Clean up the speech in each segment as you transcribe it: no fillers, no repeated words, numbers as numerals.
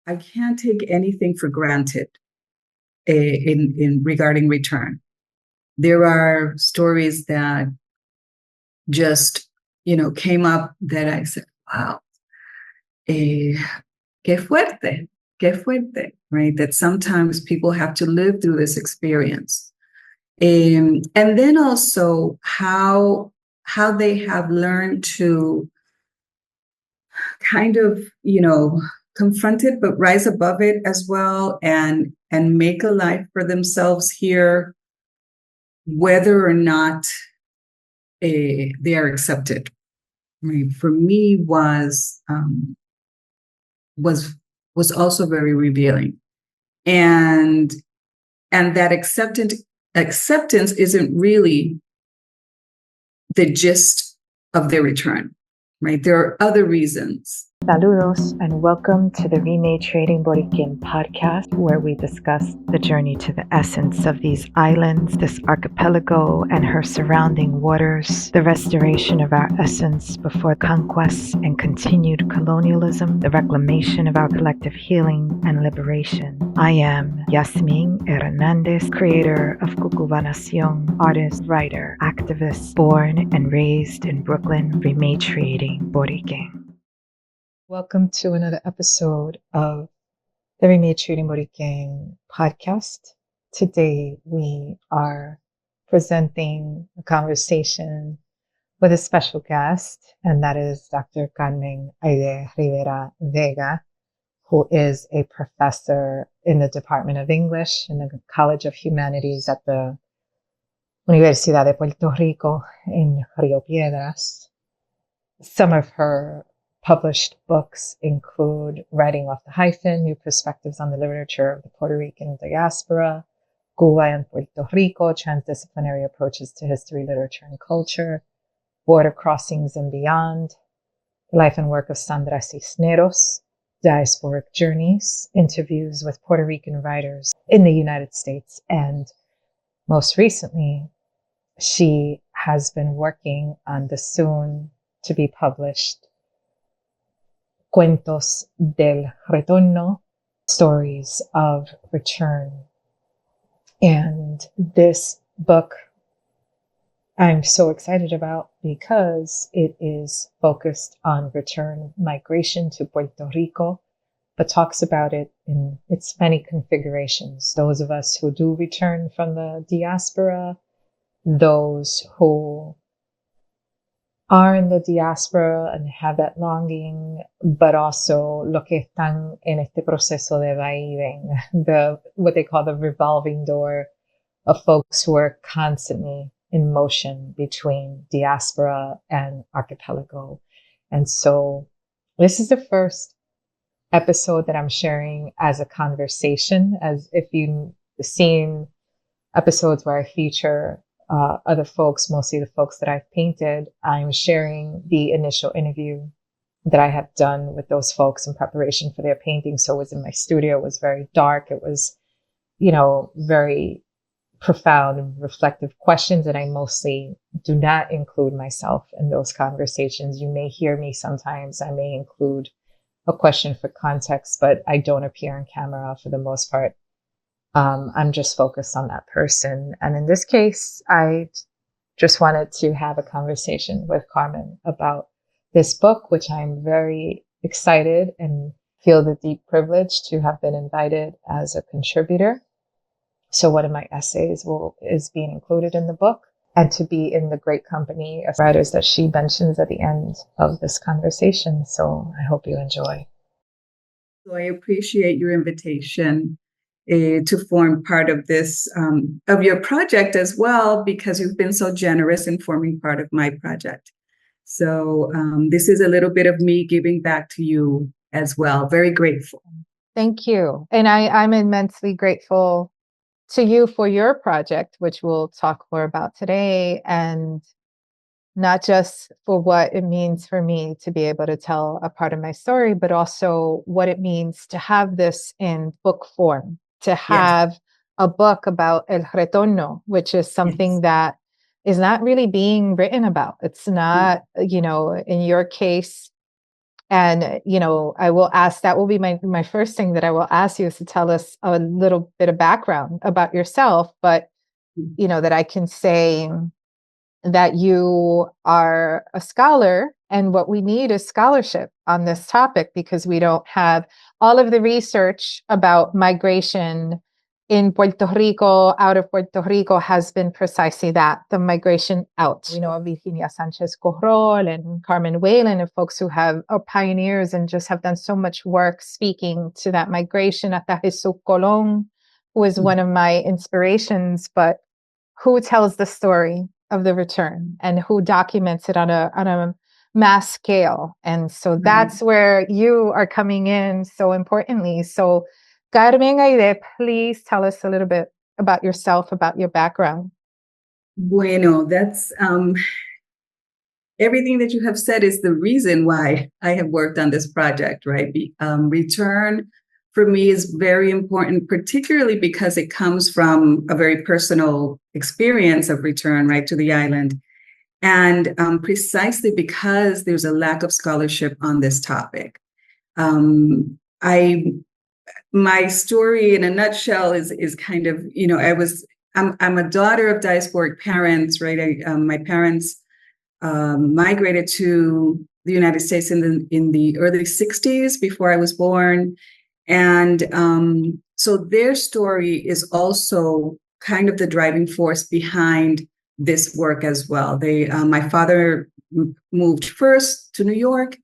I can't take anything for granted in regarding return. There are stories that just, came up that I said, wow, qué fuerte, right? That sometimes people have to live through this experience. And then also how they have learned to kind of, confront it, but rise above it as well, and make a life for themselves here, whether or not they are accepted. I mean, for me was also very revealing, and that acceptance isn't really the gist of their return, right? There are other reasons. Saludos and welcome to the Rematriating Borikén Podcast, where we discuss the journey to the essence of these islands, this archipelago and her surrounding waters, the restoration of our essence before conquest and continued colonialism, the reclamation of our collective healing and liberation. I am Yasmin Hernandez, creator of Cucubanación, artist, writer, activist, born and raised in Brooklyn, Rematriating Borikén. Welcome to another episode of the Rematriating Borikén Podcast. Today we are presenting a conversation with a special guest, and that is Dr. Carmen Haydee Rivera Vega, who is a professor in the Department of English in the College of Humanities at the Universidad de Puerto Rico in Piedras. Some of her published books include Writing Off the Hyphen, New Perspectives on the Literature of the Puerto Rican Diaspora, Cuba and Puerto Rico, Transdisciplinary Approaches to History, Literature, and Culture, Border Crossings and Beyond, The Life and Work of Sandra Cisneros, Diasporic Journeys, Interviews with Puerto Rican Writers in the United States, and most recently, she has been working on the soon-to-be published Cuentos del Retorno, Stories of Return. And this book I'm so excited about because it is focused on return migration to Puerto Rico, but talks about it in its many configurations. Those of us who do return from the diaspora, those who are in the diaspora and have that longing, but also lo que están en este proceso de va y ven, what they call the revolving door of folks who are constantly in motion between diaspora and archipelago. And so this is the first episode that I'm sharing as a conversation, as if you've seen episodes where I feature other folks, mostly the folks that I've painted. I'm sharing the initial interview that I have done with those folks in preparation for their painting. So it was in my studio. It was very dark. It was, very profound and reflective questions. And I mostly do not include myself in those conversations. You may hear me sometimes. I may include a question for context, but I don't appear on camera for the most part. I'm just focused on that person. And in this case, I just wanted to have a conversation with Carmen about this book, which I'm very excited and feel the deep privilege to have been invited as a contributor. So one of my essays is being included in the book, and to be in the great company of writers that she mentions at the end of this conversation. So I hope you enjoy. So I appreciate your invitation to form part of this, of your project as well, because you've been so generous in forming part of my project. So this is a little bit of me giving back to you as well. Very grateful. Thank you. And I'm immensely grateful to you for your project, which we'll talk more about today, and not just for what it means for me to be able to tell a part of my story, but also what it means to have this in book form, to have a book about El Retorno, which is something that is not really being written about. It's not, in your case, And, I will ask, that will be my first thing that I will ask you, is to tell us a little bit of background about yourself, but, that I can say that you are a scholar, and what we need is scholarship on this topic, because we don't have all of the research about migration in Puerto Rico, out of Puerto Rico, has been precisely that, the migration out. We know of Virginia Sanchez Corrol and Carmen Whalen, and folks who are pioneers and just have done so much work speaking to that migration. Hasta Jesús Colón, who is one of my inspirations, but who tells the story of the return and who documents it on a mass scale? And so that's where you are coming in so importantly. So Carmen Haydee, please tell us a little bit about yourself, about your background. Bueno, that's everything that you have said is the reason why I have worked on this project, right? Return for me is very important, particularly because it comes from a very personal experience of return, right, to the island. And precisely because there's a lack of scholarship on this topic. My story in a nutshell is kind of, I'm a daughter of diasporic parents, right? My parents migrated to the United States in the early 60s, before I was born. And so their story is also kind of the driving force behind this work as well. My father moved first to New York,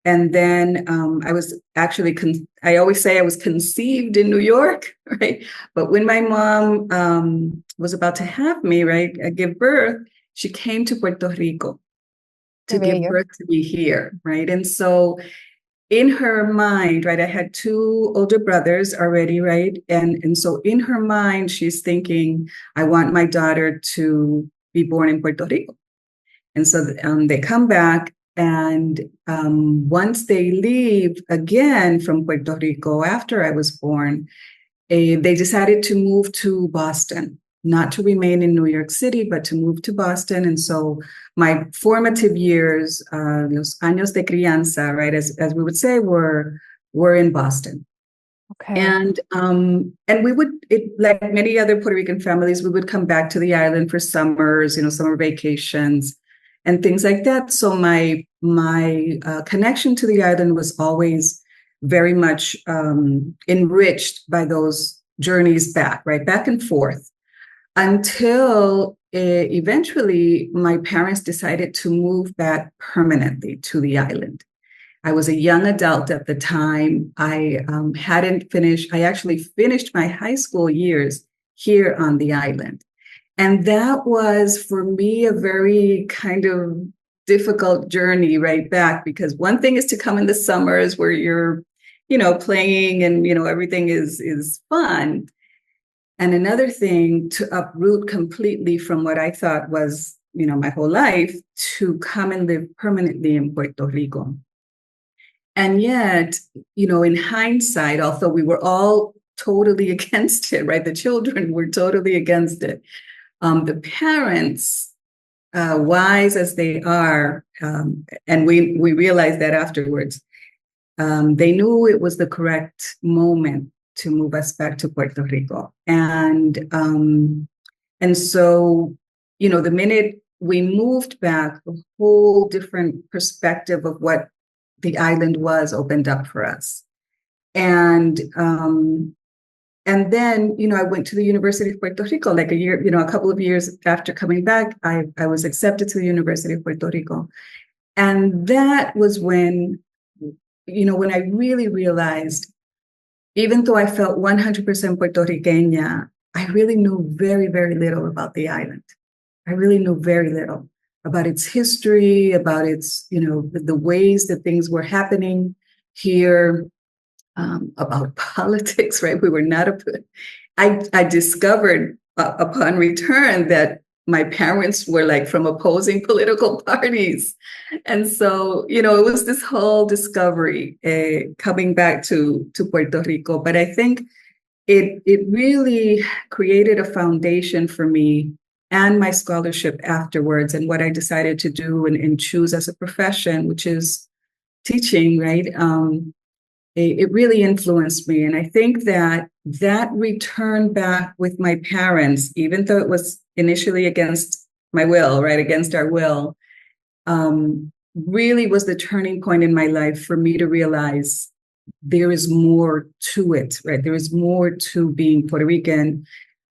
and then I was actually, I always say I was conceived in New York, right? But when my mom was about to have me, right, give birth, she came to Puerto Rico to give birth to me here, right? And so in her mind, right, I had two older brothers already, right? And so in her mind, she's thinking, I want my daughter to be born in Puerto Rico. And so they come back, and once they leave again from Puerto Rico after I was born, they decided to move to Boston, not to remain in New York City, but to move to Boston. And so my formative years, los años de crianza, right, as we would say, were in Boston. Okay. And we would, like many other Puerto Rican families, we would come back to the island for summers, summer vacations and things like that. So my connection to the island was always very much enriched by those journeys back, right, back and forth, until eventually my parents decided to move back permanently to the island. I was a young adult at the time. I actually finished my high school years here on the island. And that was, for me, a very kind of difficult journey right back, because one thing is to come in the summers where you're, playing and, everything is fun. And another thing, to uproot completely from what I thought was, my whole life, to come and live permanently in Puerto Rico. And yet, in hindsight, although we were all totally against it, right? The children were totally against it. The parents, wise as they are, and we realized that afterwards, they knew it was the correct moment to move us back to Puerto Rico. And so, the minute we moved back, a whole different perspective of what the island was opened up for us. And then, I went to the University of Puerto Rico, like a couple of years after coming back, I was accepted to the University of Puerto Rico. And that was when, when I really realized, even though I felt 100% Puerto Riqueña, I really knew very, very little about the island. I really knew very little about its history, about its, the ways that things were happening here, about politics, right? We were not I discovered upon return that my parents were like from opposing political parties. And so, it was this whole discovery coming back to Puerto Rico. But I think it really created a foundation for me and my scholarship afterwards, and what I decided to do and choose as a profession, which is teaching, right, it really influenced me. And I think that return back with my parents, even though it was initially against my will, right, against our will, really was the turning point in my life for me to realize there is more to it, right? There is more to being Puerto Rican.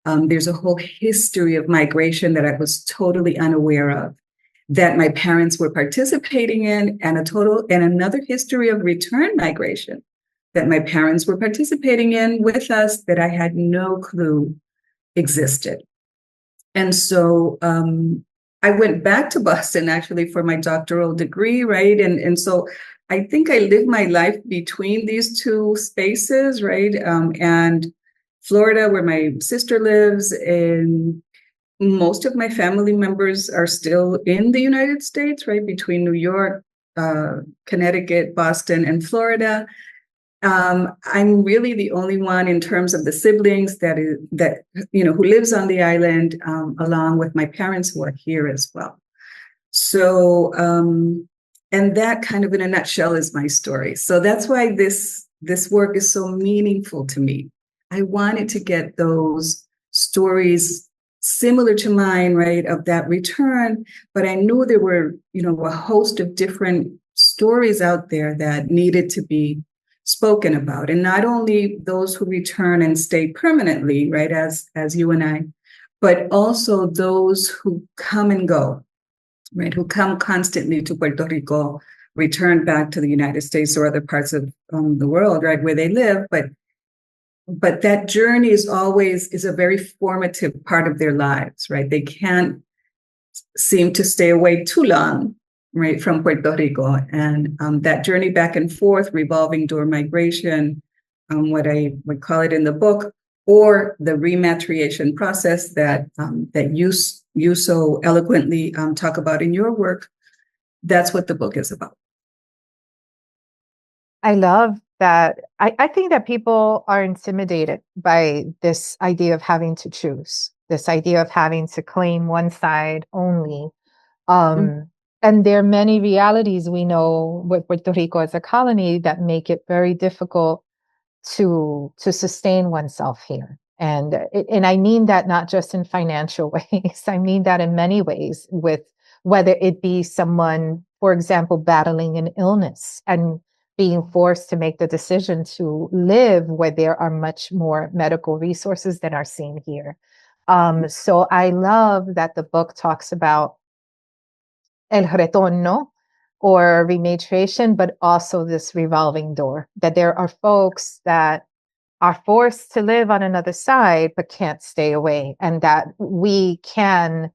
There's a whole history of migration that I was totally unaware of, that my parents were participating in, and another history of return migration that my parents were participating in with us that I had no clue existed. And so I went back to Boston actually for my doctoral degree, right? And so I think I lived my life between these two spaces, right? And Florida, where my sister lives, and most of my family members are still in the United States, right? Between New York, Connecticut, Boston, and Florida. I'm really the only one in terms of the siblings that who lives on the island, along with my parents who are here as well. So, and that kind of in a nutshell is my story. So that's why this work is so meaningful to me. I wanted to get those stories similar to mine, right, of that return, but I knew there were, a host of different stories out there that needed to be spoken about, and not only those who return and stay permanently, right, as you and I, but also those who come and go, right, who come constantly to Puerto Rico, return back to the United States or other parts of the world, right, where they live, but that journey is a very formative part of their lives, right? They can't seem to stay away too long, right, from Puerto Rico. And that journey back and forth, revolving door migration, what I would call it in the book, or the rematriation process that you so eloquently talk about in your work, that's what the book is about. I love that. I think that people are intimidated by this idea of having to choose, this idea of having to claim one side only. And there are many realities we know with Puerto Rico as a colony that make it very difficult to sustain oneself here. And I mean that not just in financial ways. I mean that in many ways, with whether it be someone, for example, battling an illness and being forced to make the decision to live where there are much more medical resources than are seen here. So I love that the book talks about el retorno, or rematriation, but also this revolving door, that there are folks that are forced to live on another side, but can't stay away, and that we can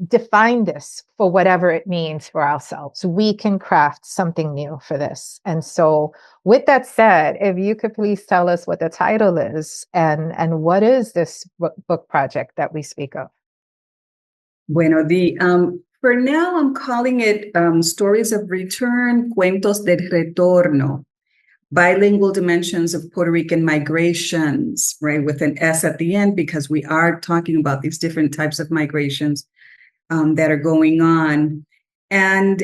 define this for whatever it means for ourselves. We can craft something new for this. And so with that said, if you could please tell us what the title is and what is this book project that we speak of? Bueno, for now, I'm calling it Stories of Return, Cuentos del Retorno, bilingual dimensions of Puerto Rican migrations, right, with an S at the end, because we are talking about these different types of migrations that are going on. And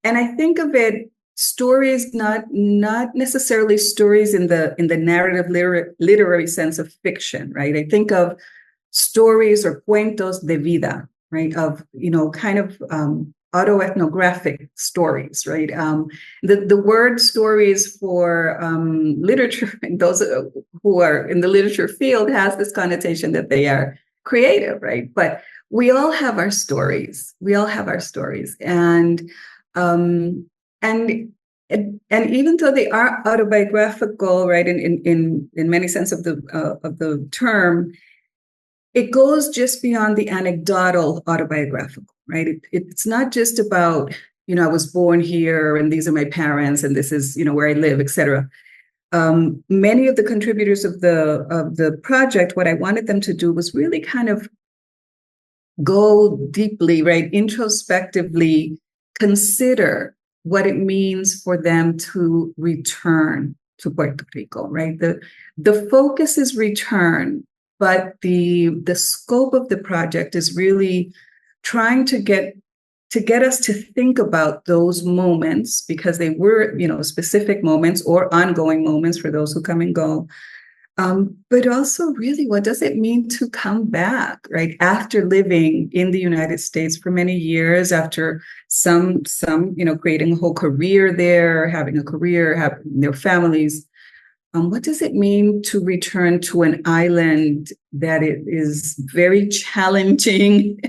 I think of it stories, not necessarily stories in the narrative literary sense of fiction, right? I think of stories or cuentos de vida, right? Of, kind of autoethnographic stories, right? The word stories for literature, and those who are in the literature field, has this connotation that they are creative, right? But we all have our stories. And even though they are autobiographical, right, in many sense of the term, it goes just beyond the anecdotal autobiographical, right? It's not just about, I was born here and these are my parents and this is, where I live, et cetera. Many of the contributors of the project, what I wanted them to do was really kind of go deeply, right, introspectively consider what it means for them to return to Puerto Rico, right? The focus is return, but the scope of the project is really trying to get to get us to think about those moments, because they were, specific moments or ongoing moments for those who come and go. But also, really, what does it mean to come back, right? After living in the United States for many years, after some, creating a whole career there, having a career, having their families. What does it mean to return to an island that it is very challenging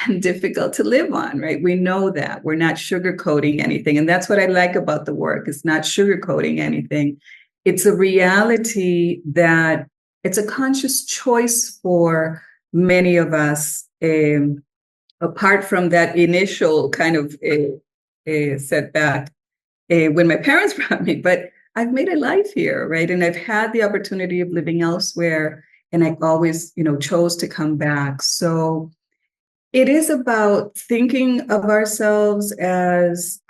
and difficult to live on, right? We know that. We're not sugarcoating anything. And that's what I like about the work. It's not sugarcoating anything. It's a reality that it's a conscious choice for many of us, apart from that initial kind of setback when my parents brought me. But I've made a life here, right? And I've had the opportunity of living elsewhere, and I always, chose to come back. So it is about thinking of ourselves as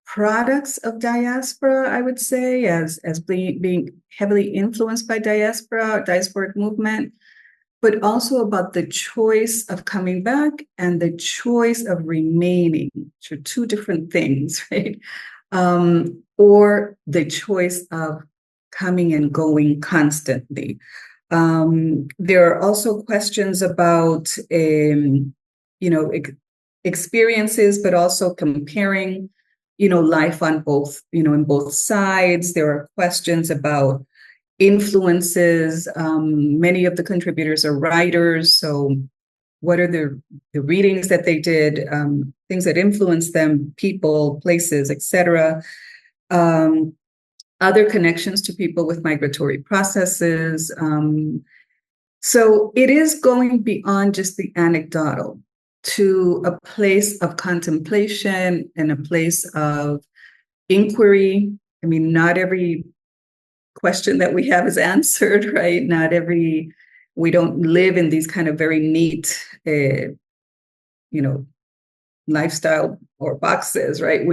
products of diaspora, I would say, as being heavily influenced by diaspora, diasporic movement, but also about the choice of coming back and the choice of remaining, which are two different things, right? Or the choice of coming and going constantly. There are also questions about, experiences, but also comparing, life on both, in both sides. There are questions about influences. Many of the contributors are writers, so what are the readings that they did, things that influenced them, people, places, etc. Other connections to people with migratory processes. So it is going beyond just the anecdotal to a place of contemplation and a place of inquiry. I mean, not every question that we have is answered, right? We don't live in these kind of very neat, lifestyle or boxes, right?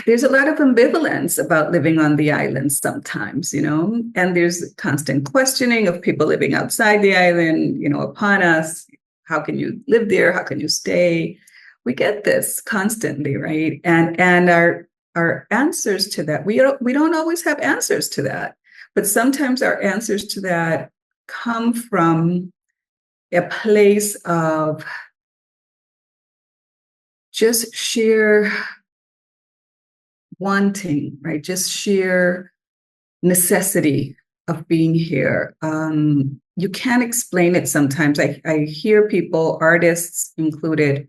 There's a lot of ambivalence about living on the island sometimes, and there's constant questioning of people living outside the island, upon us. How can you live there? How can you stay? We get this constantly, right? And our answers to that, we don't always have answers to that, but sometimes our answers to that come from a place of just sheer wanting, right? Just sheer necessity of being here. You can't explain it sometimes. I hear people, artists included,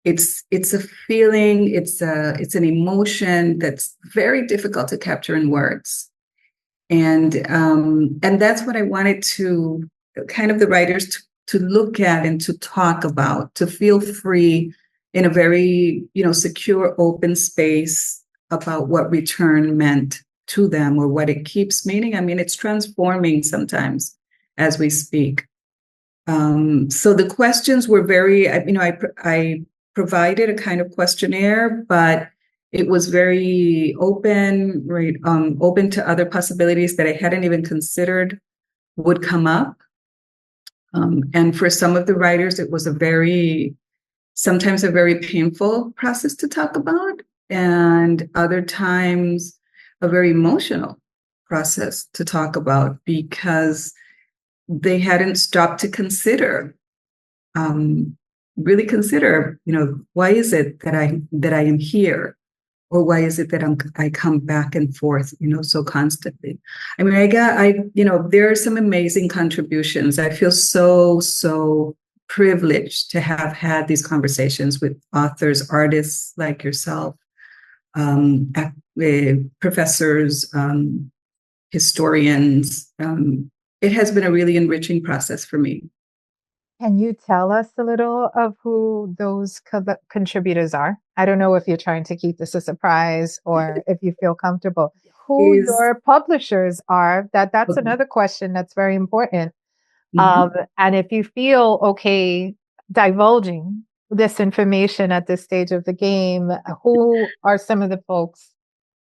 it's a feeling, it's an emotion that's very difficult to capture in words. And that's what I wanted to kind of the writers to look at and to talk about, to feel free in a very, secure, open space about what return meant to them or what it keeps meaning. I mean, it's transforming sometimes as we speak. So the questions were very, I provided a kind of questionnaire, but it was very open, right? Open to other possibilities that I hadn't even considered would come up. And for some of the writers, it was sometimes a very painful process to talk about, and other times a very emotional process to talk about because they hadn't stopped to really consider, why is it that I am here, or why is it that I come back and forth, so constantly. I mean, there are some amazing contributions. I feel so privileged to have had these conversations with authors, artists like yourself, professors, historians. It has been a really enriching process for me. Can you tell us a little of who those contributors are? I don't know if you're trying to keep this a surprise or if you feel comfortable. Who your publishers are, that's another question that's very important. Mm-hmm. And if you feel okay divulging this information at this stage of the game, who are some of the folks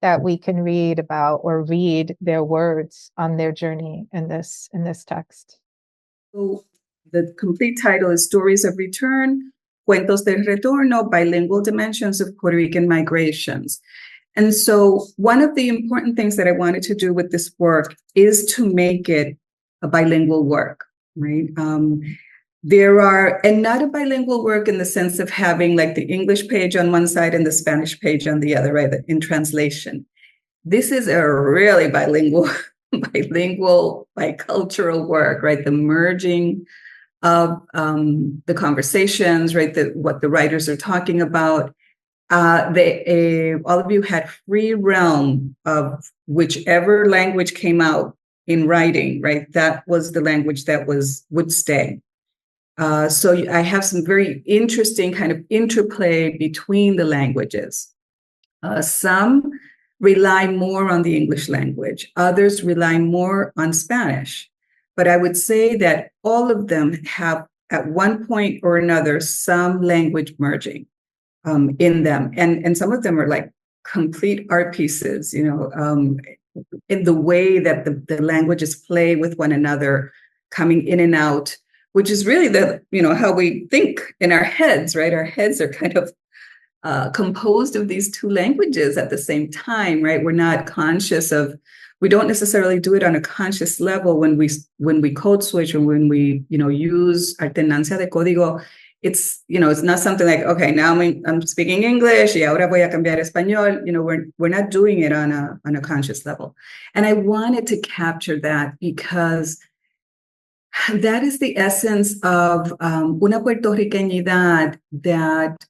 that we can read about or read their words on their journey in this text? So the complete title is Stories of Return, Cuentos del Retorno, Bilingual Dimensions of Puerto Rican Migrations. And so one of the important things that I wanted to do with this work is to make it a bilingual work, right? And not a bilingual work in the sense of having like the English page on one side and the Spanish page on the other, right? In translation. This is a really bilingual, bicultural work, right? The merging of the conversations, right? What the writers are talking about. All of you had free realm of whichever language came out in writing, right? That was the language that would stay. So I have some very interesting kind of interplay between the languages. Some rely more on the English language. Others rely more on Spanish. But I would say that all of them have, at one point or another, some language merging in them. And some of them are like complete art pieces, in the way that the languages play with one another, coming in and out, which is really how we think in our heads, right? Our heads are kind of composed of these two languages at the same time, right? We're not conscious we don't necessarily do it on a conscious level when we code switch or when we, use alternancia de código. It's not something like, okay, now I'm speaking English, y ahora voy a cambiar español. We're not doing it on a conscious level. And I wanted to capture that because that is the essence of una puertorriqueñidad that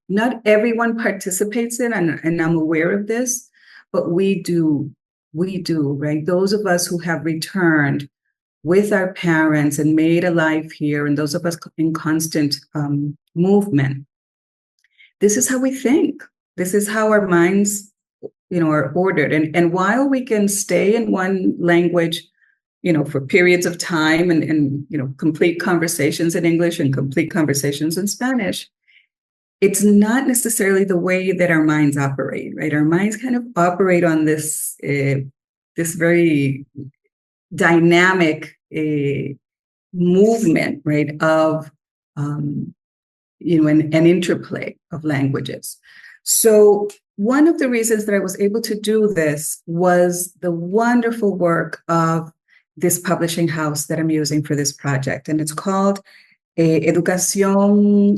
not everyone participates in, and I'm aware of this, but we do, right? Those of us who have returned with our parents and made a life here, and those of us in constant movement, this is how we think. This is how our minds, are ordered. And while we can stay in one language, for periods of time and complete conversations in English and complete conversations in Spanish, it's not necessarily the way that our minds operate, right? Our minds kind of operate on this very dynamic movement, right, of an interplay of languages. So one of the reasons that I was able to do this was the wonderful work of this publishing house that I'm using for this project, and it's called Editorial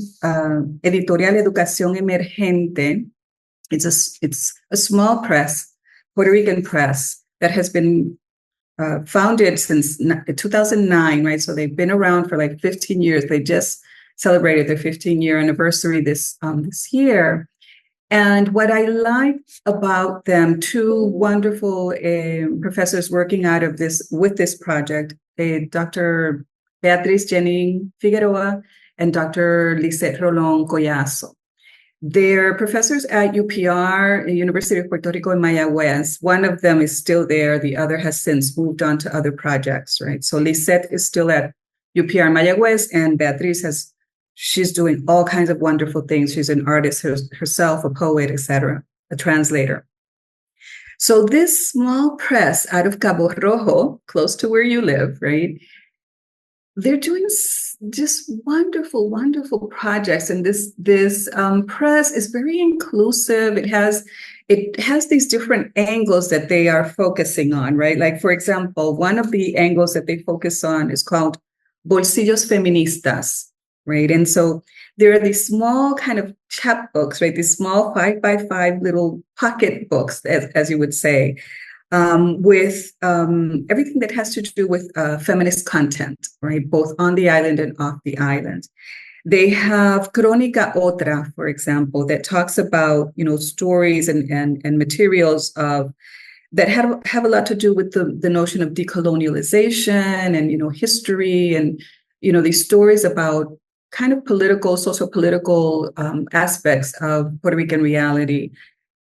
Educación Emergente. It's a small press, Puerto Rican press, that has been founded since 2009, right? So they've been around for like 15 years. They just celebrated their 15-year anniversary this year. And what I like about them, two wonderful professors working out of with this project, Dr. Beatriz Jenny Figueroa and Dr. Lisette Rolón Collazo. They're professors at UPR, University of Puerto Rico in Mayagüez. One of them is still there. The other has since moved on to other projects, right? So Lisette is still at UPR Mayagüez, and Beatriz she's doing all kinds of wonderful things. She's an artist herself, a poet, etc., a translator. So this small press out of Cabo Rojo, close to where you live, right? They're doing just wonderful, wonderful projects. And this press is very inclusive. It has these different angles that they are focusing on, right? Like, for example, one of the angles that they focus on is called Bolsillos Feministas, right? And so there are these small kind of chapbooks, right? These small 5x5 little pocket books, as you would say, with everything that has to do with feminist content, right? Both on the island and off the island. They have Crónica Otra, for example, that talks about, stories and materials that have a lot to do with the notion of decolonialization and, history and, these stories about kind of socio-political aspects of Puerto Rican reality.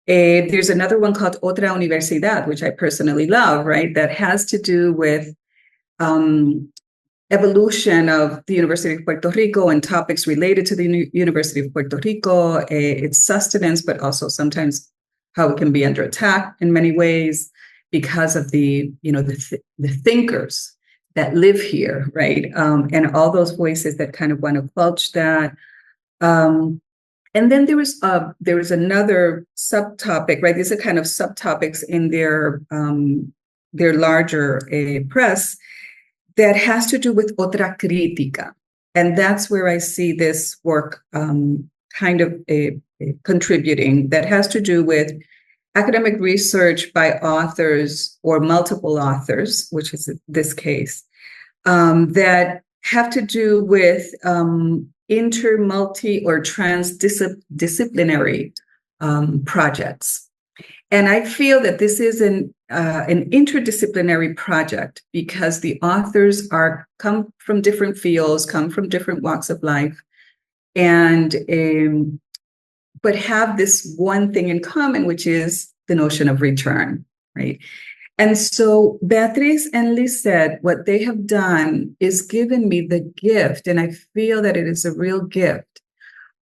There's another one called Otra Universidad, which I personally love, right? That has to do with evolution of the University of Puerto Rico and topics related to the University of Puerto Rico, its sustenance, but also sometimes how it can be under attack in many ways because of the thinkers that live here, right? And all those voices that kind of want to quelch that. And then there was another subtopic, right? These are kind of subtopics in their larger press that has to do with otra crítica. And that's where I see this work kind of contributing, that has to do with academic research by authors or multiple authors, which is this case, that have to do with inter, multi, or transdisciplinary projects. And I feel that this is an interdisciplinary project because the authors come from different fields, come from different walks of life, and but have this one thing in common, which is the notion of return, right? And so Beatriz and Lisette, what they have done is given me the gift, and I feel that it is a real gift,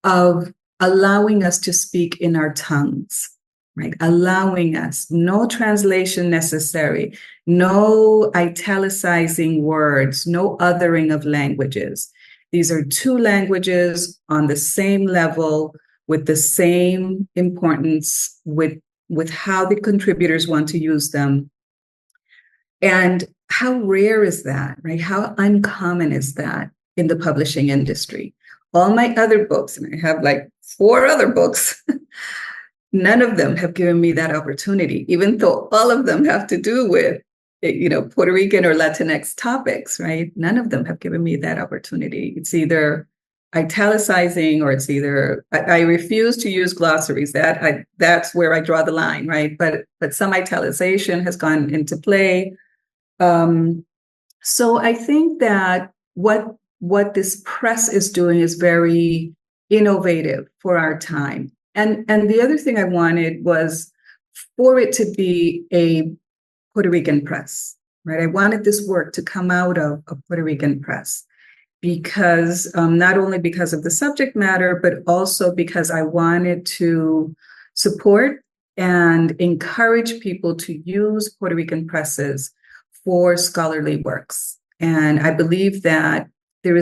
of allowing us to speak in our tongues, right? Allowing us, no translation necessary, no italicizing words, no othering of languages. These are two languages on the same level, with the same importance, with how the contributors want to use them. And how rare is that, right? How uncommon is that in the publishing industry? All my other books, and I have like 4 other books, none of them have given me that opportunity, even though all of them have to do with, Puerto Rican or Latinx topics, right? None of them have given me that opportunity. It's either italicizing, or it's either, I refuse to use glossaries. That's where I draw the line, right? But some italicization has gone into play. So I think that what this press is doing is very innovative for our time. And the other thing I wanted was for it to be a Puerto Rican press, right? I wanted this work to come out of a Puerto Rican press because not only because of the subject matter, but also because I wanted to support and encourage people to use Puerto Rican presses for scholarly works. And I believe that there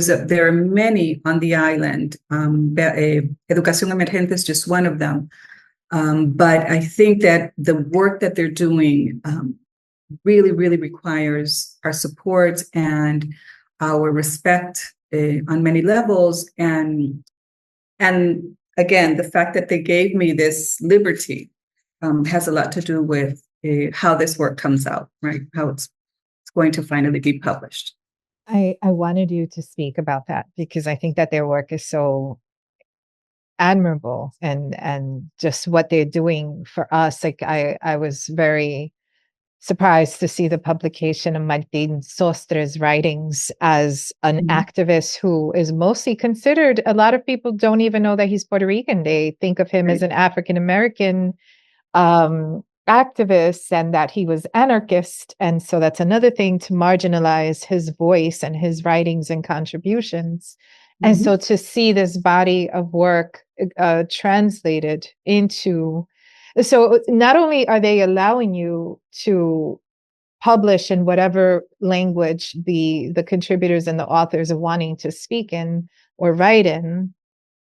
are many on the island. Educación Emergente is just one of them. But I think that the work that they're doing really, really requires our support and our respect on many levels. And again, the fact that they gave me this liberty has a lot to do with how this work comes out, right? How it's going to finally be published. I wanted you to speak about that because I think that their work is so admirable and just what they're doing for us. Like I was very surprised to see the publication of Martín Sostre's writings as an activist who is mostly considered, a lot of people don't even know that he's Puerto Rican. They think of him as an African-American activist and that he was anarchist. And so that's another thing to marginalize his voice and his writings and contributions. And so to see this body of work translated into, so not only are they allowing you to publish in whatever language the contributors and the authors are wanting to speak in or write in,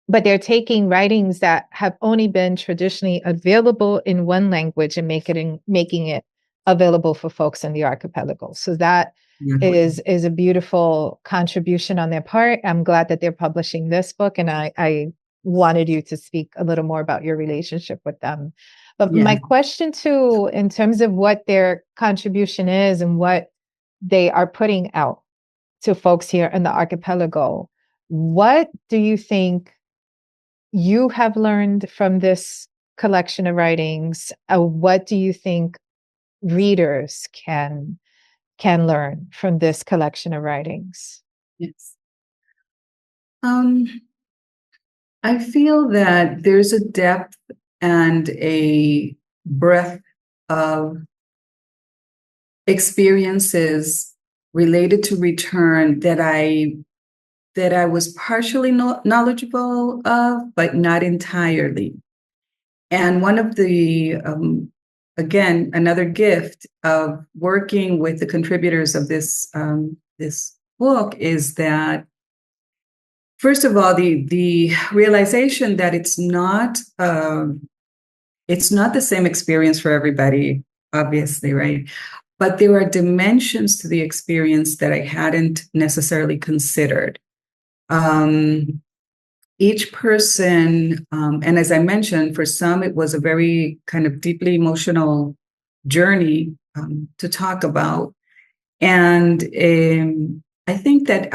but they're taking writings that have only been traditionally available in one language and making it available for folks in the archipelago. So that is a beautiful contribution on their part. I'm glad that they're publishing this book, and I wanted you to speak a little more about your relationship with them. But my question too, in terms of what their contribution is and what they are putting out to folks here in the archipelago, what do you think you have learned from this collection of writings? What do you think readers can learn from this collection of writings? Yes. I feel that there's a depth and a breadth of experiences related to return that I was partially knowledgeable of, but not entirely. And one of the, again, another gift of working with the contributors of this book is that first of all, the realization that it's not the same experience for everybody, obviously, right? But there are dimensions to the experience that I hadn't necessarily considered. Each person, and as I mentioned, for some, it was a very kind of deeply emotional journey to talk about. And I think that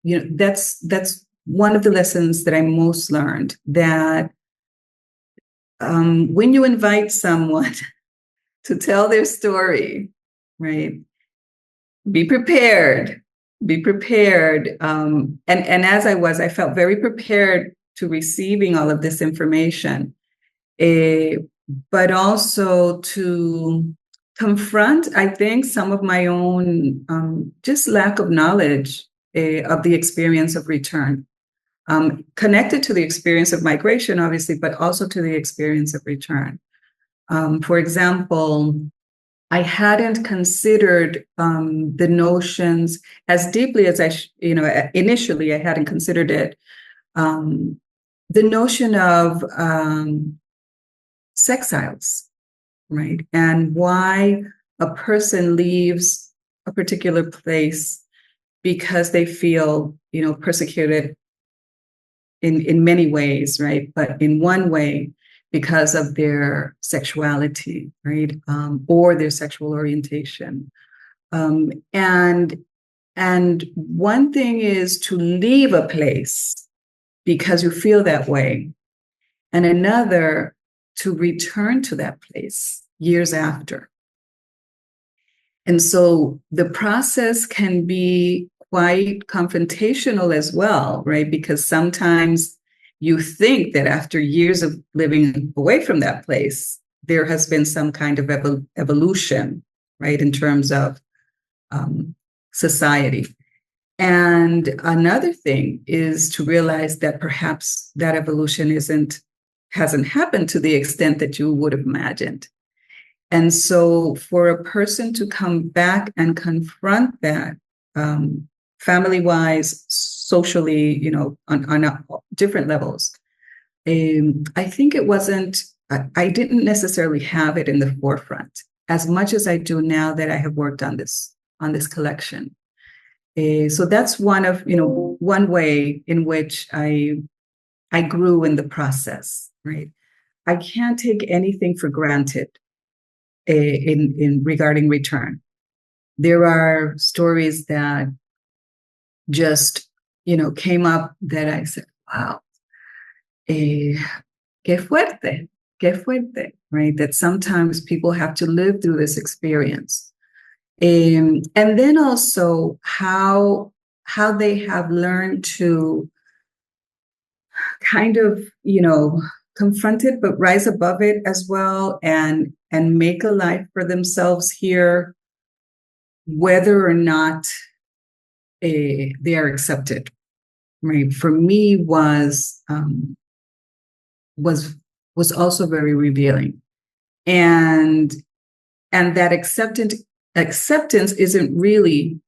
that's one of the lessons that I most learned, that when you invite someone to tell their story, right, be prepared. Be prepared. And as I felt very prepared to receiving all of this information, but also to confront, I think, some of my own just lack of knowledge of the experience of return, connected to the experience of migration, obviously, but also to the experience of return. For example, I hadn't considered the notions as deeply as initially I hadn't considered it. The notion of sexiles, right? And why a person leaves a particular place because they feel, persecuted in many ways, right? But in one way, because of their sexuality, right? Or their sexual orientation. And one thing is to leave a place because you feel that way, and another to return to that place years after. And so the process can be quite confrontational as well, right? Because sometimes you think that after years of living away from that place, there has been some kind of evolution, right, in terms of society. And another thing is to realize that perhaps that evolution hasn't happened to the extent that you would have imagined. And so for a person to come back and confront that, family-wise, socially, on different levels, I think I didn't necessarily have it in the forefront as much as I do now that I have worked on this collection. So that's one way in which I grew in the process, right? I can't take anything for granted in regarding return. There are stories that just, came up that I said, wow, qué fuerte, right? That sometimes people have to live through this experience. And then also how they have learned to kind of, confront it, but rise above it as well, and make a life for themselves here, whether or not they are accepted. Right? For me, was also very revealing, and that acceptance isn't really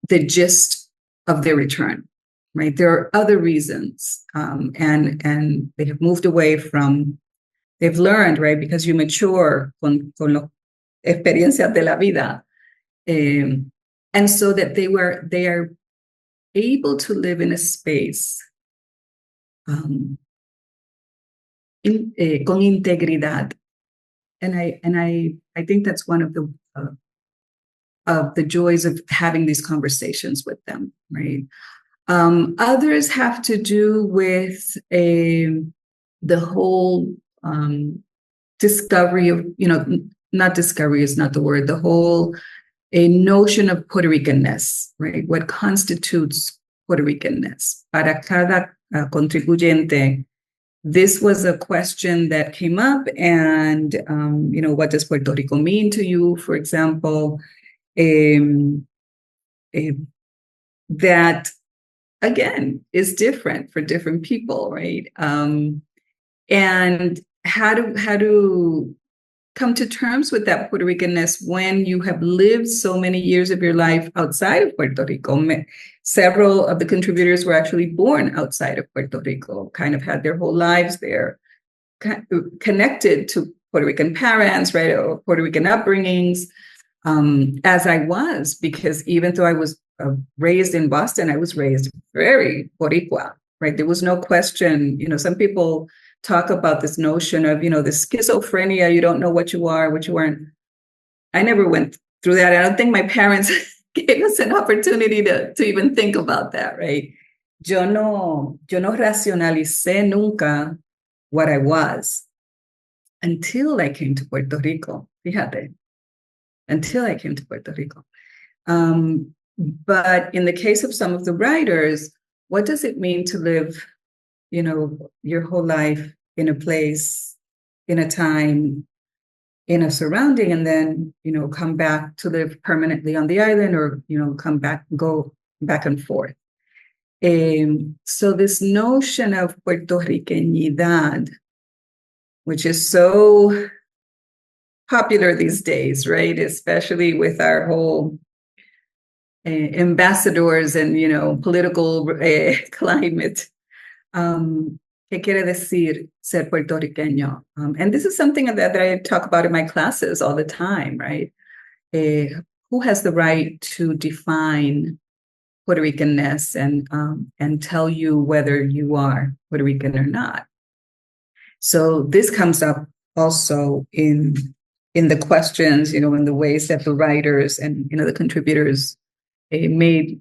the gist of their return. Right? There are other reasons, and they have moved away from. They've learned, right? Because you mature con las experiencias de la vida, and so that they are able to live in a space con integridad, and I think that's one of the joys of having these conversations with them, right? Others have to do with the whole discovery of, not discovery is not the word, the whole a notion of Puerto Ricanness, right? What constitutes Puerto Ricanness? Para cada contribuyente, this was a question that came up, and, what does Puerto Rico mean to you, for example? That, again, is different for different people, right? And how do come to terms with that Puerto Ricanness when you have lived so many years of your life outside of Puerto Rico. Several of the contributors were actually born outside of Puerto Rico, kind of had their whole lives there, connected to Puerto Rican parents, right, or Puerto Rican upbringings, as I was, because even though I was raised in Boston, I was raised very Boricua, right? There was no question. Some people talk about this notion of, the schizophrenia, you don't know what you are, what you aren't. I never went through that. I don't think my parents gave us an opportunity to even think about that, right? Yo no racionalicé nunca what I was until I came to Puerto Rico. Fíjate, until I came to Puerto Rico. But in the case of some of the writers, what does it mean to live, your whole life in a place, in a time, in a surrounding, and then, come back to live permanently on the island, or, come back, go back and forth. So this notion of puertorriqueñidad, which is so popular these days, right? Especially with our whole ambassadors and, political climate. ¿Qué quiere decir ser puertorriqueño? And this is something that I talk about in my classes all the time, right? Who has the right to define Puerto Ricanness and tell you whether you are Puerto Rican or not? So this comes up also in the questions, in the ways that the writers and, the contributors made,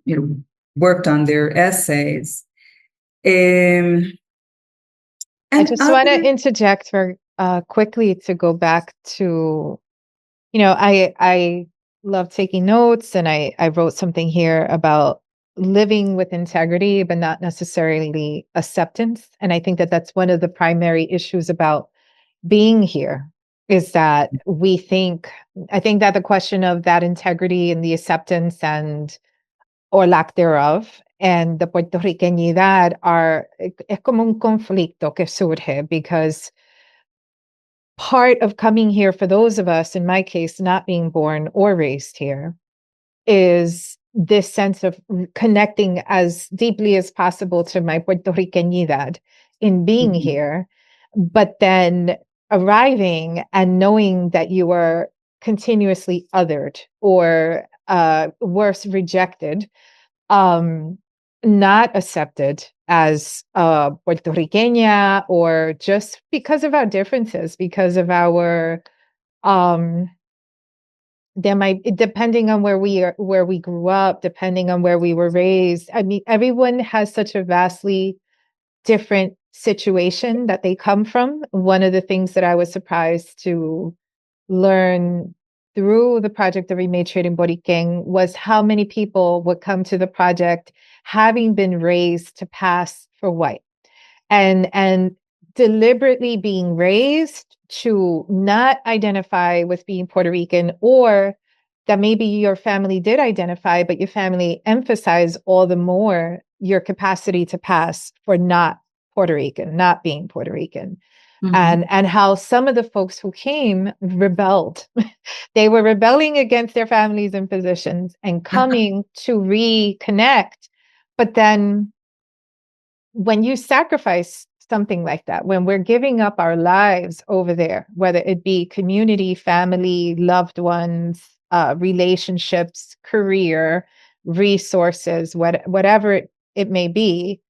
worked on their essays. I just want to interject for quickly to go back to, I love taking notes, and I wrote something here about living with integrity, but not necessarily acceptance. And I think that that's one of the primary issues about being here, is that I think that the question of that integrity and the acceptance or lack thereof, and the puertorriqueñidad es como un conflicto que surge, because part of coming here, for those of us, in my case, not being born or raised here, is this sense of connecting as deeply as possible to my puertorriqueñidad in being here, but then arriving and knowing that you are continuously othered, or worse, rejected, not accepted as Puerto Riqueña, or just because of our differences, because of our depending on where we grew up, depending on where we were raised. I mean, everyone has such a vastly different situation that they come from. One of the things that I was surprised to learn through the project of Rematriating Borikén was how many people would come to the project having been raised to pass for white, and deliberately being raised to not identify with being Puerto Rican, or that maybe your family did identify, but your family emphasized all the more your capacity to pass for not Puerto Rican, not being Puerto Rican. And how some of the folks who came rebelled. They were rebelling against their families and positions and coming to reconnect. But then when you sacrifice something like that, when we're giving up our lives over there, whether it be community, family, loved ones, relationships, career, resources, whatever it may be,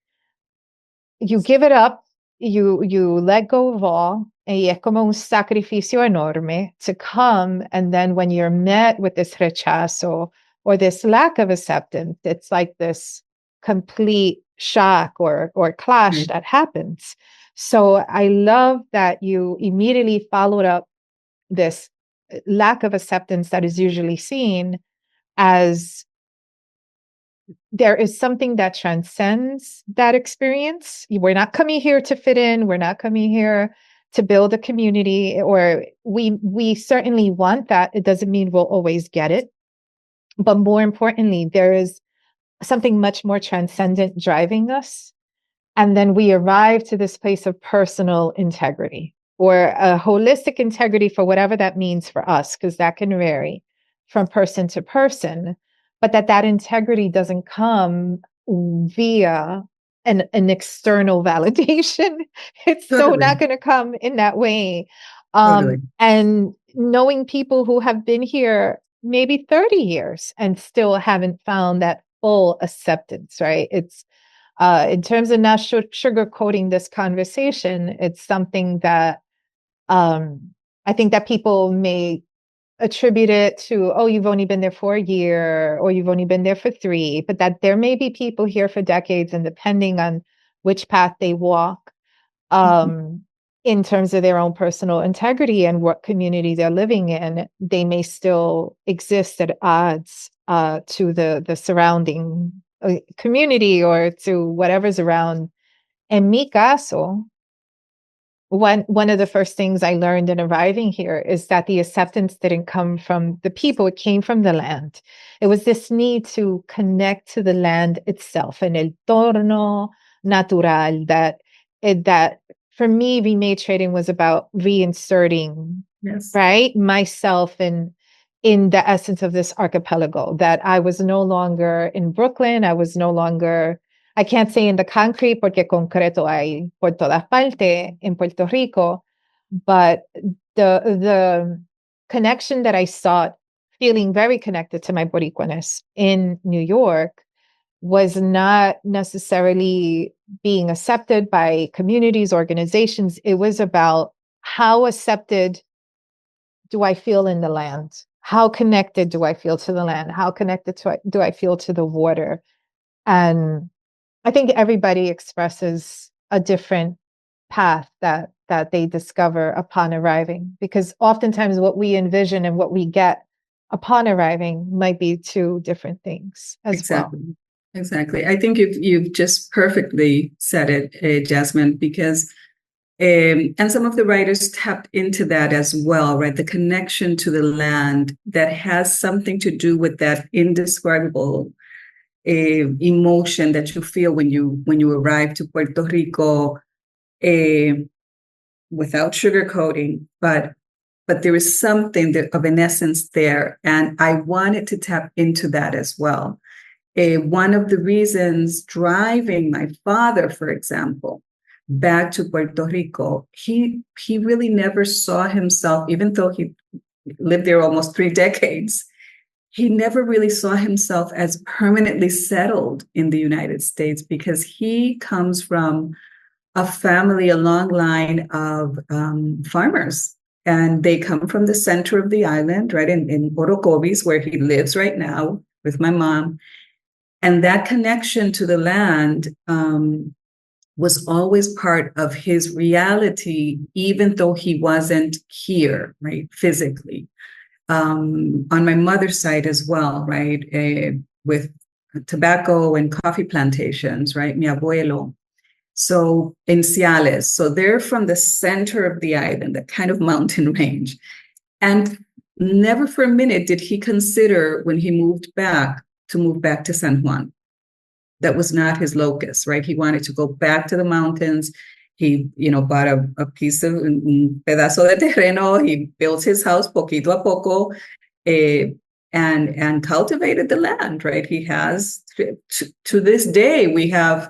you give it up. You let go of all, y es como un sacrificio enorme to come. And then when you're met with this rechazo or this lack of acceptance, it's like this complete shock or clash that happens. So I love that you immediately followed up this lack of acceptance that is usually seen as there is something that transcends that experience. We're not coming here to fit in. We're not coming here to build a community, or we certainly want that. It doesn't mean we'll always get it. But more importantly, there is something much more transcendent driving us. And then we arrive to this place of personal integrity. or a holistic integrity, for whatever that means for us, because that can vary from person to person, but that integrity doesn't come via an external validation. It's so not going to come in that way. And knowing people who have been here maybe 30 years and still haven't found that full acceptance, right? It's in terms of not sugarcoating this conversation, it's something that I think that people may attribute it to, oh, you've only been there for a year, or you've only been there for 3, but that there may be people here for decades, and depending on which path they walk, in terms of their own personal integrity and what community they're living in, they may still exist at odds to the surrounding community or to whatever's around. En mi caso, one of the first things I learned in arriving here is that the acceptance didn't come from the people, it came from the land. It was this need to connect to the land itself, an entorno natural, that for me, rematriating was about reinserting, right, myself in the essence of this archipelago, that I was no longer in Brooklyn, I was no longer, I can't say in the concrete, porque concreto hay por todas partes in Puerto Rico, but the connection that I sought, feeling very connected to my Boricuaness in New York, was not necessarily being accepted by communities, organizations. It was about how accepted do I feel in the land? How connected do I feel to the land? How connected do I feel to the water? And I think everybody expresses a different path that they discover upon arriving, because oftentimes what we envision and what we get upon arriving might be 2 different things as well. Exactly. I think you've just perfectly said it, Jasmine, because and some of the writers tapped into that as well, right? The connection to the land that has something to do with that indescribable emotion that you feel when you arrive to Puerto Rico, without sugarcoating, but there is something of an essence there, and I wanted to tap into that as well. One of the reasons driving my father, for example, back to Puerto Rico, he really never saw himself, even though he lived there almost 3 decades. He never really saw himself as permanently settled in the United States, because he comes from a family, a long line of farmers. And they come from the center of the island, right, in Orocovis, where he lives right now with my mom. And that connection to the land was always part of his reality, even though he wasn't here, right, physically. On my mother's side as well, right, with tobacco and coffee plantations, right, mi abuelo. So in Ciales, so they're from the center of the island, the kind of mountain range. And never for a minute did he consider, when he moved back, to move back to San Juan. That was not his locus, right? He wanted to go back to the mountains. He, bought a piece of un pedazo de terreno. He built his house poquito a poco, and cultivated the land, right? He has, to this day, we have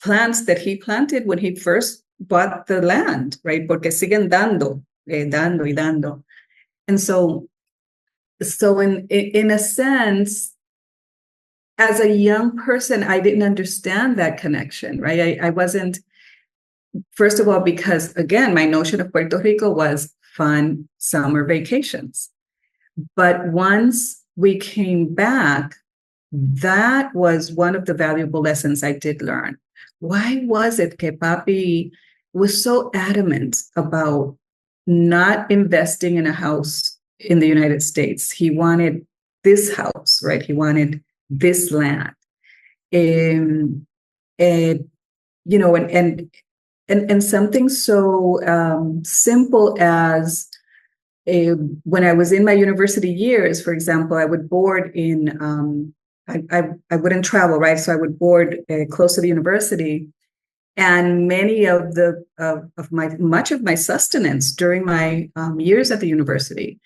plants that he planted when he first bought the land, right? Porque siguen dando, dando y dando. And so in a sense, as a young person, I didn't understand that connection, right? I wasn't, first of all, because again, my notion of Puerto Rico was fun summer vacations. But once we came back, that was one of the valuable lessons I did learn. Why was it que Papi was so adamant about not investing in a house in the United States? He wanted this house, right? He wanted this land. And something so simple as when I was in my university years, for example, I would board in, I wouldn't travel, right? So I would board close to the university. And many of much of my sustenance during my years at the university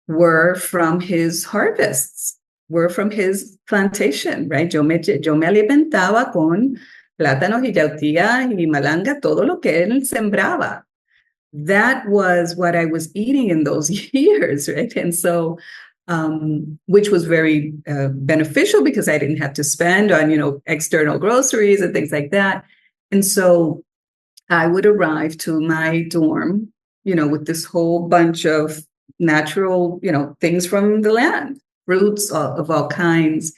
were from his harvests, were from his plantation, right? Yo me alimentaba con plátanos y yautía y malanga, todo lo que él sembraba. That was what I was eating in those years, right? And so, which was very beneficial because I didn't have to spend on, external groceries and things like that. And so I would arrive to my dorm, with this whole bunch of natural, things from the land, fruits of all kinds.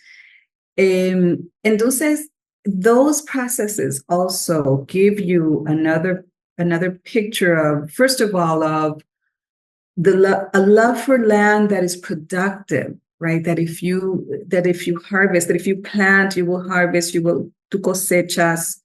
Entonces, those processes also give you another picture of, first of all, of a love for land that is productive, right? That if you harvest, that if you plant, you will harvest, tu cosechas.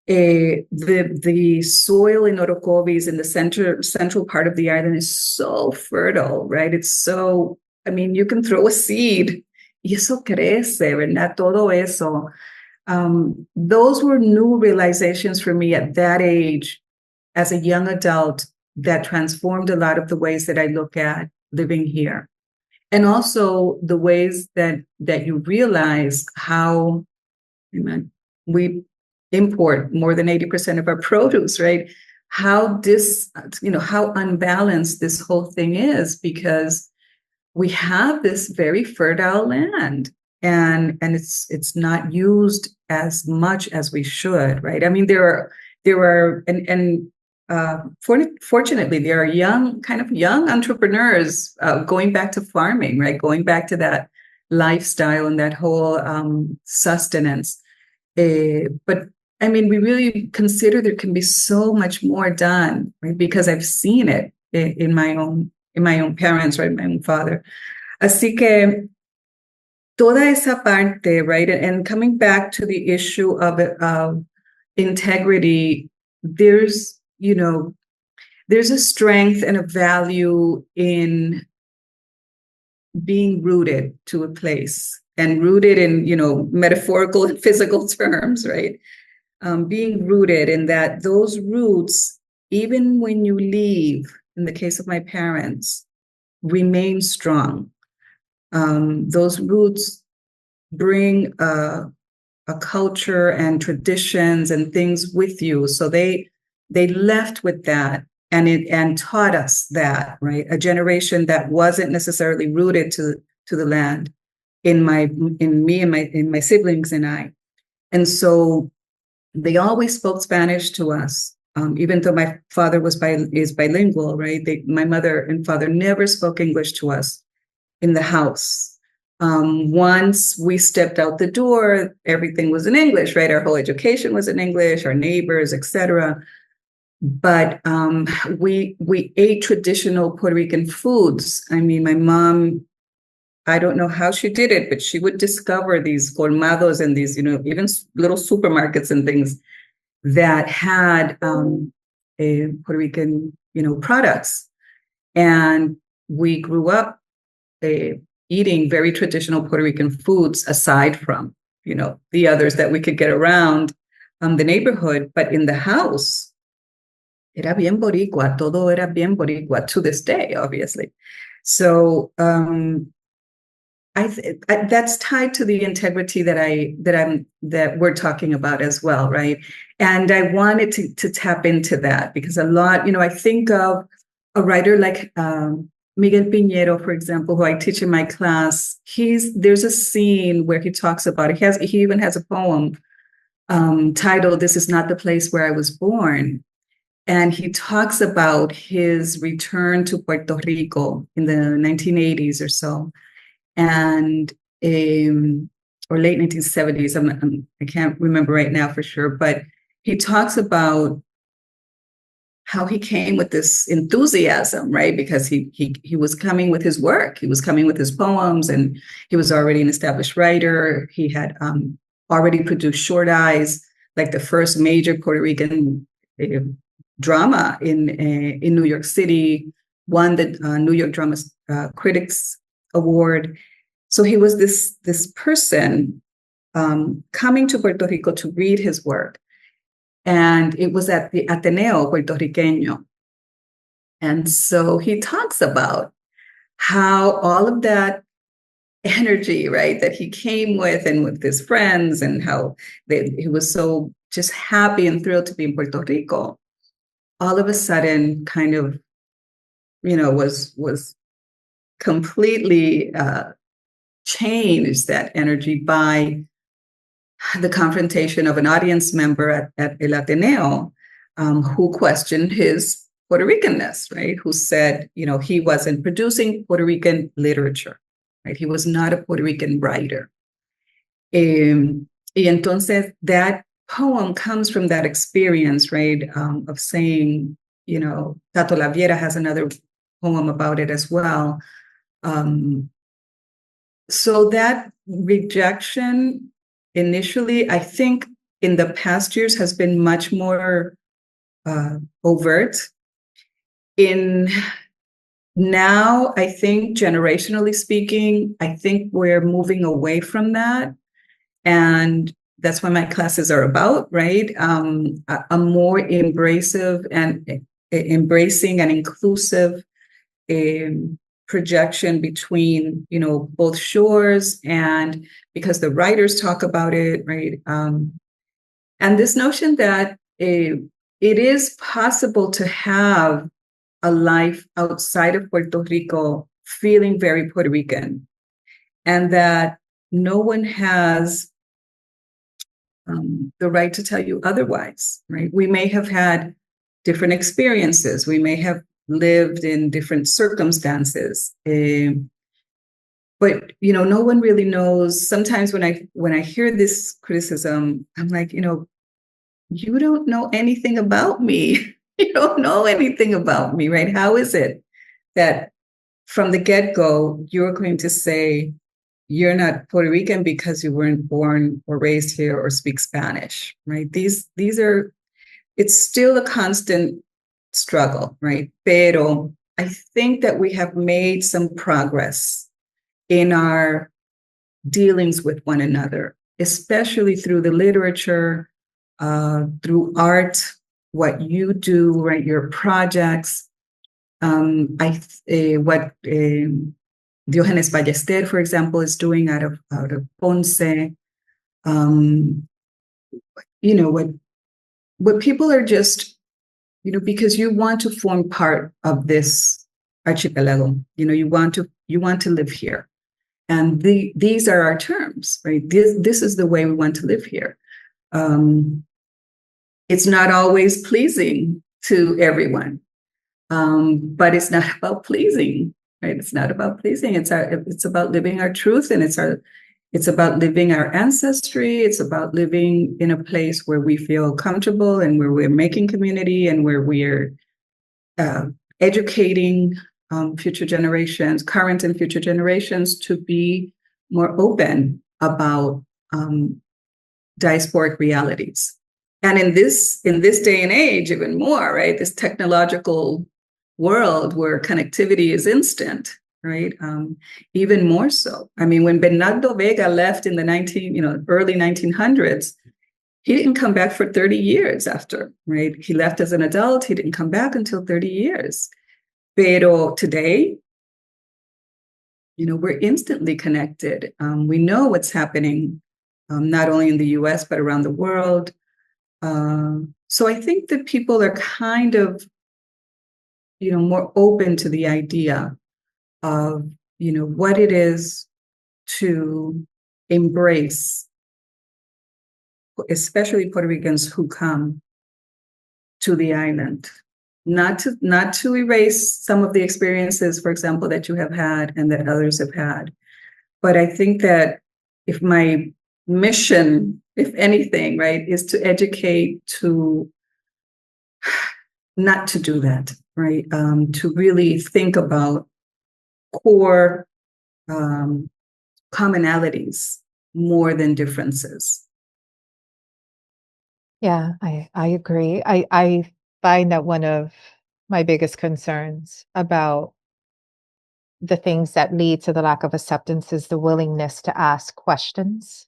The soil in Orocovis in the central part of the island is so fertile, right? It's so, you can throw a seed y eso crece, ¿verdad? Todo eso. Those were new realizations for me at that age as a young adult that transformed a lot of the ways that I look at living here. And also the ways that you realize how we import more than 80% of our produce, right? How how unbalanced this whole thing is, because we have this very fertile land and it's not used as much as we should, right? Fortunately, there are young entrepreneurs going back to farming, right? Going back to that lifestyle and that whole sustenance. But we really consider there can be so much more done, right? Because I've seen it in my own parents, right? My own father. Así que toda esa parte, right? And coming back to the issue of integrity, there's a strength and a value in being rooted to a place, and rooted in, metaphorical and physical terms, right? Being rooted in that, those roots, even when you leave, in the case of my parents, remain strong. Those roots bring a culture and traditions and things with you. So they left with that and taught us that, right? A generation that wasn't necessarily rooted to the land, in me and my siblings and I. And so they always spoke Spanish to us, even though my father is bilingual, right? My mother and father never spoke English to us in the house. Once we stepped out the door, everything was in English, right? Our whole education was in English, our neighbors, etc. But we ate traditional Puerto Rican foods. My mom, I don't know how she did it, but she would discover these colmados and these, even little supermarkets and things that had Puerto Rican, products. And we grew up eating very traditional Puerto Rican foods, aside from, the others that we could get around the neighborhood. But in the house, era bien boricua, todo era bien boricua, to this day, obviously. So that's tied to the integrity that we're talking about as well, right? And I wanted to tap into that, because a lot, I think of a writer like Miguel Piñero, for example, who I teach in my class. There's a scene where he talks about it. He even has a poem titled "This Is Not the Place Where I Was Born." And he talks about his return to Puerto Rico in the 1980s or so, and or late 1970s. I can't remember right now for sure, but he talks about how he came with this enthusiasm, right? Because he was coming with his work, he was coming with his poems, and he was already an established writer. He had already produced Short Eyes, like the first major Puerto Rican drama in New York City, won the New York Drama Critics Award. So he was this person coming to Puerto Rico to read his work. And it was at the Ateneo Puertorriqueño. And so he talks about how all of that energy, right, that he came with and with his friends, and how he was so just happy and thrilled to be in Puerto Rico, all of a sudden kind of, was completely changed, that energy, by the confrontation of an audience member at El Ateneo, who questioned his Puerto Ricanness, right? Who said, he wasn't producing Puerto Rican literature, right? He was not a Puerto Rican writer. Y entonces that poem comes from that experience, right? Of saying, Tato Laviera has another poem about it as well. So that rejection initially, I think in the past years has been much more overt. Now, I think generationally speaking, I think we're moving away from that. And that's what my classes are about, right? A more embracing and inclusive projection between, both shores, and because the writers talk about it, right? And this notion that it is possible to have a life outside of Puerto Rico feeling very Puerto Rican, and that no one has the right to tell you otherwise, right? We may have had different experiences. We may have lived in different circumstances. But, no one really knows. Sometimes when I hear this criticism, I'm like, you don't know anything about me. You don't know anything about me, right? How is it that from the get-go, you're going to say you're not Puerto Rican because you weren't born or raised here or speak Spanish, right? These are, it's still a constant struggle, right? Pero I think that we have made some progress in our dealings with one another, especially through the literature, through art, what you do, right? Your projects. What Diogenes Ballester, for example, is doing out of Ponce. What people are just, because you want to form part of this archipelago. You want to live here, and these are our terms, right? This is the way we want to live here. It's not always pleasing to everyone, but it's not about pleasing, right? It's not about pleasing. It's about living our truth, and it's about living our ancestry. It's about living in a place where we feel comfortable, and where we're making community, and where we're educating future generations, current and future generations, to be more open about diasporic realities. And in this day and age, even more, right? This technological world where connectivity is instant, right? Even more so. I mean, when Bernardo Vega left in the early 1900s, he didn't come back for 30 years after, right? He left as an adult. He didn't come back until 30 years. Pero today, we're instantly connected. We know what's happening, not only in the US, but around the world. So I think that people are kind of, more open to the idea of, what it is to embrace, especially Puerto Ricans who come to the island, not to erase some of the experiences, for example, that you have had and that others have had. But I think that if my mission, if anything, right, is to educate, to not to do that, right? To really think about core commonalities more than differences. Yeah, I agree. I find that one of my biggest concerns about the things that lead to the lack of acceptance is the willingness to ask questions.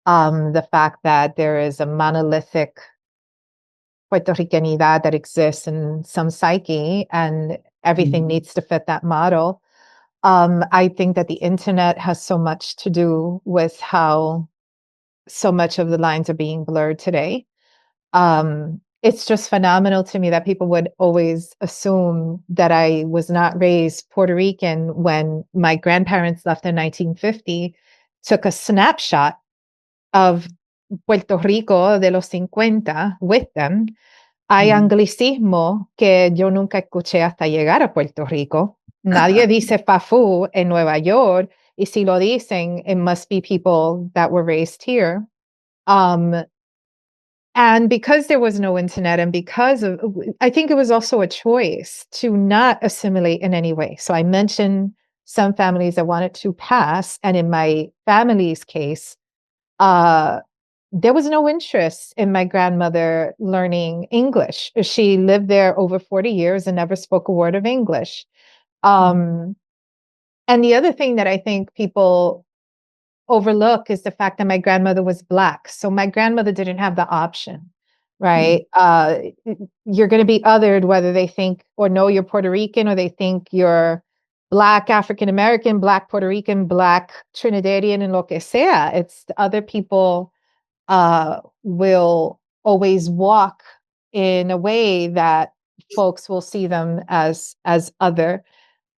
The fact that there is a monolithic Puerto Ricanidad that exists in some psyche, and everything needs to fit that model. I think that the internet has so much to do with how so much of the lines are being blurred today. It's just phenomenal to me that people would always assume that I was not raised Puerto Rican when my grandparents left in 1950, took a snapshot of Puerto Rico de los 50 with them. Hay anglicismo que yo nunca escuché hasta llegar a Puerto Rico. Nadie dice fafú en Nueva York, y si lo dicen, it must be people that were raised here. And because there was no internet, and because of, I think it was also a choice to not assimilate in any way. So I mentioned some families that wanted to pass, and in my family's case, there was no interest in my grandmother learning English. She lived there over 40 years and never spoke a word of English. And the other thing that I think people overlook is the fact that my grandmother was Black. So my grandmother didn't have the option, right? You're going to be othered whether they think or know you're Puerto Rican, or they think you're Black African-American, Black Puerto Rican, Black Trinidadian, and lo que sea. It's the other people will always walk in a way that folks will see them as other.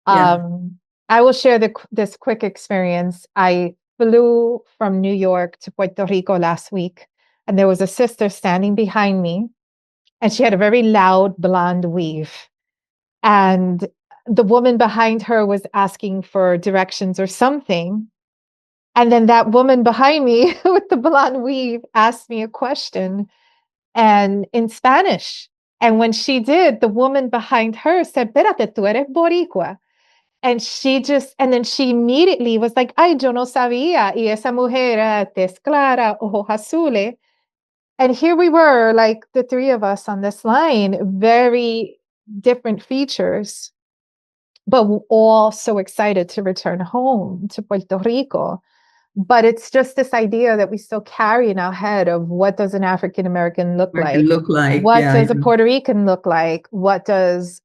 I will share this quick experience. I flew from New York to Puerto Rico last week, and there was a sister standing behind me, and she had a very loud blonde weave. And the woman behind her was asking for directions or something. And then that woman behind me with the blonde weave asked me a question, and in Spanish. And when she did, the woman behind her said, "Espérate, tú eres boricua." And then she immediately was like, "Ay, yo no sabía. Y esa mujer, tez clara, ojos azules." And here we were, like the three of us on this line, very different features, but we're all so excited to return home to Puerto Rico. But it's just this idea that we still carry in our head of, what does an African American look like? What does a Puerto Rican look like? What does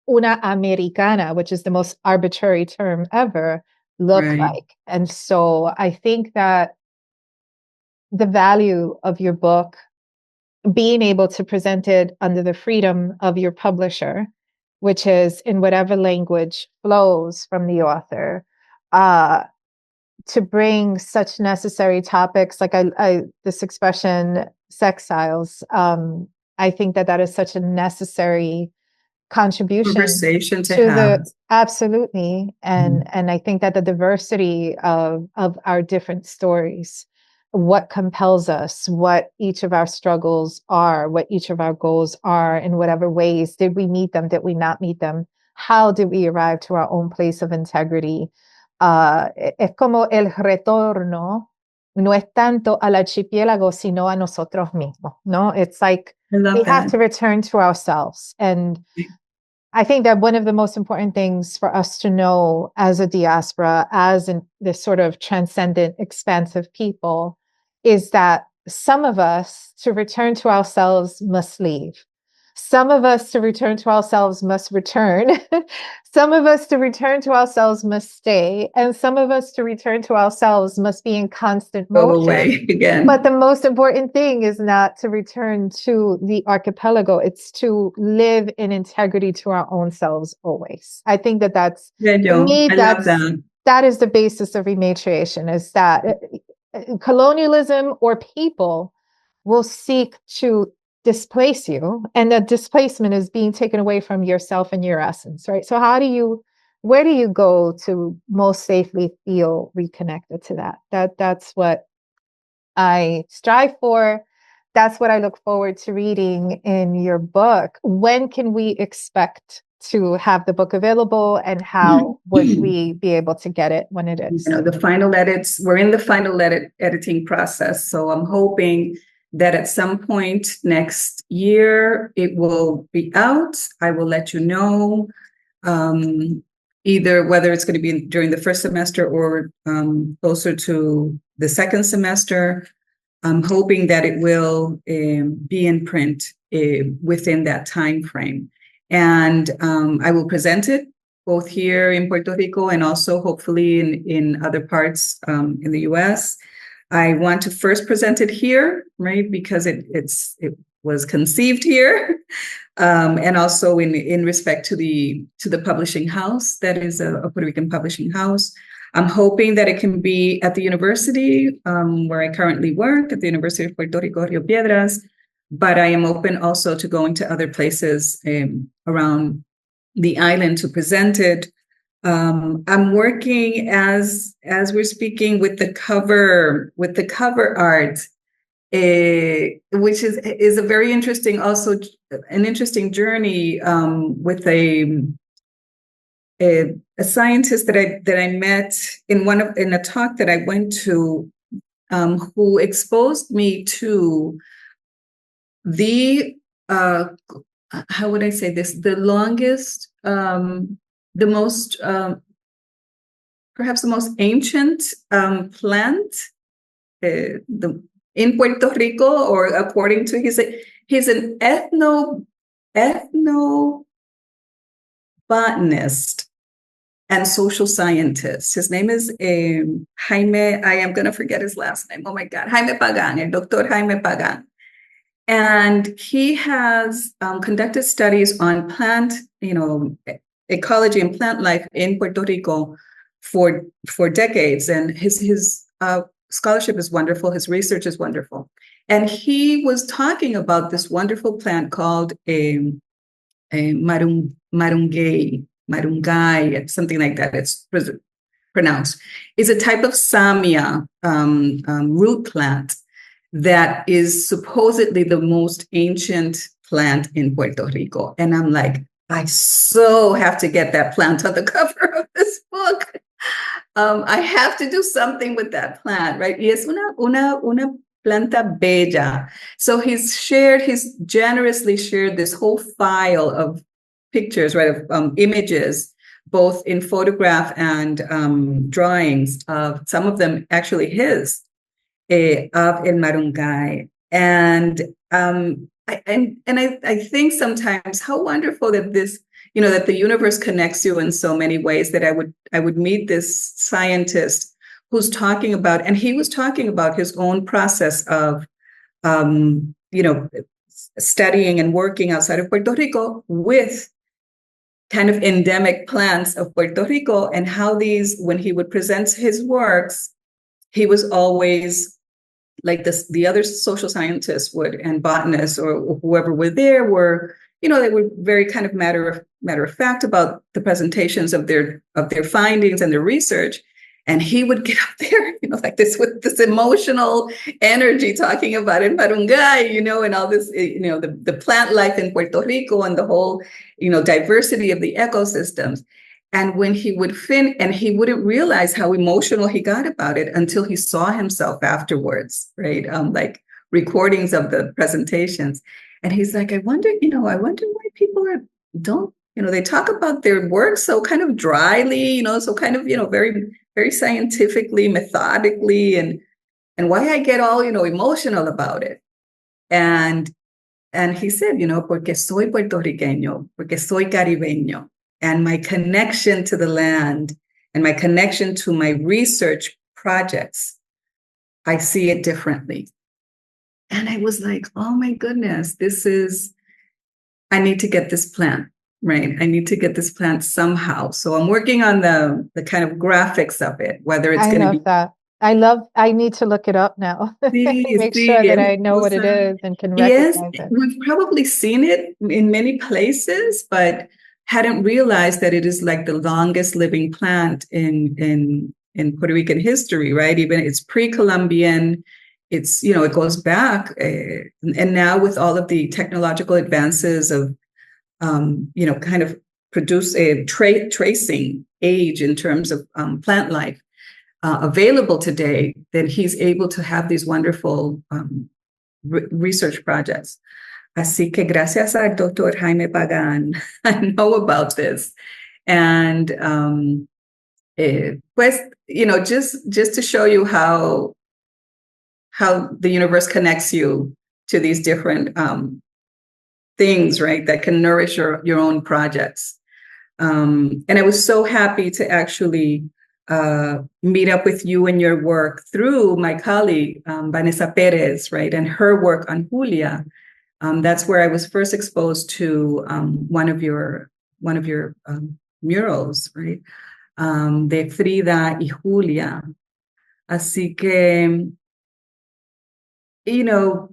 una americana, which is the most arbitrary term ever, look like? And so I think that the value of your book, being able to present it under the freedom of your publisher, which is in whatever language flows from the author, to bring such necessary topics like this expression sexiles. I think that is such a necessary contribution conversation to have. Absolutely. And I think that the diversity of our different stories, what compels us, what each of our struggles are, what each of our goals are, in whatever ways, did we meet them, did we not meet them, how did we arrive to our own place of integrity? Es como el retorno no es tanto al archipelago, sino a nosotros mismos, no? It's like we have to return to ourselves. And I think that one of the most important things for us to know as a diaspora, as in this sort of transcendent, expansive people, is that some of us, to return to ourselves, must leave. Some of us, to return to ourselves, must return. Some of us, to return to ourselves, must stay. And some of us, to return to ourselves, must be in constant motion. Go away again. But the most important thing is not to return to the archipelago. It's to live in integrity to our own selves always. I think that's, for me, that is the basis of rematriation, is that colonialism or people will seek to displace you, and that displacement is being taken away from yourself and your essence, right? So where do you go to most safely feel reconnected to that? That's what I strive for. That's what I look forward to reading in your book. When can we expect to have the book available, and how would we be able to get it when it is? The final edits, we're in the final editing process. So I'm hoping that at some point next year, it will be out. I will let you know, either whether it's going to be during the first semester or closer to the second semester. I'm hoping that it will be in print within that time frame. And I will present it both here in Puerto Rico and also hopefully in other parts in the US. I want to first present it here, right, because it was conceived here, and also in respect to the publishing house that is a Puerto Rican publishing house. I'm hoping that it can be at the university where I currently work, at the University of Puerto Rico, Rio Piedras, but I am open also to going to other places around the island to present it. I'm working as we're speaking with the cover art, which is a very interesting, also an interesting journey with a scientist that I met in a talk that I went to, who exposed me to the how would I say this? The longest, the most, perhaps the most ancient plant in Puerto Rico, or according to he's an ethnobotanist and social scientist. His name is Jaime. I am going to forget his last name. Oh my God, Jaime Pagan, el Dr. Jaime Pagan. And he has conducted studies on plant, ecology and plant life in Puerto Rico for decades. And his scholarship is wonderful. His research is wonderful. And he was talking about this wonderful plant called a marungay, something like that. It's pronounced. It's a type of samia root plant that is supposedly the most ancient plant in Puerto Rico. And I'm like, I so have to get that plant on the cover of this book. I have to do something with that plant, right? Y es una planta bella. So he's generously shared this whole file of pictures, right, of images, both in photograph and drawings, of some of them actually his, of El Marungay. And I think sometimes how wonderful that this, that the universe connects you in so many ways, that I would meet this scientist who's talking about, and he was talking about his own process of, studying and working outside of Puerto Rico with kind of endemic plants of Puerto Rico, and how these, when he would present his works, he was always like this, the other social scientists would, and botanists or whoever were there were, they were very kind of matter of fact about the presentations of their findings and their research. And he would get up there, like this, with this emotional energy, talking about El Marungay, and all this, the plant life in Puerto Rico and the whole, diversity of the ecosystems. And when he would and he wouldn't realize how emotional he got about it until he saw himself afterwards, right? Like recordings of the presentations. And he's like, I wonder why people don't, they talk about their work so kind of dryly, so kind of, very, very scientifically, methodically, and why I get all, emotional about it. And he said, porque soy puertorriqueño, porque soy caribeño. And my connection to the land and my connection to my research projects, I see it differently. And I was like, oh my goodness, I need to get this plant, right? I need to get this plant somehow. So I'm working on the kind of graphics of it, whether it's going to be. That. I need to look it up now. Make sure that I know what it is and can recognize it. We've probably seen it in many places, but hadn't realized that it is like the longest living plant in Puerto Rican history, right? Even it's pre-Columbian, it's, it goes back. And now with all of the technological advances of, kind of produce a tracing age in terms of plant life available today, then he's able to have these wonderful research projects. Así que gracias al Dr. Jaime Pagan, I know about this. And pues, just to show you how the universe connects you to these different things, right, that can nourish your own projects. And I was so happy to actually meet up with you and your work through my colleague, Vanessa Perez, right, and her work on Julia. That's where I was first exposed to one of your murals, right, de Frida y Julia. Así que, you know,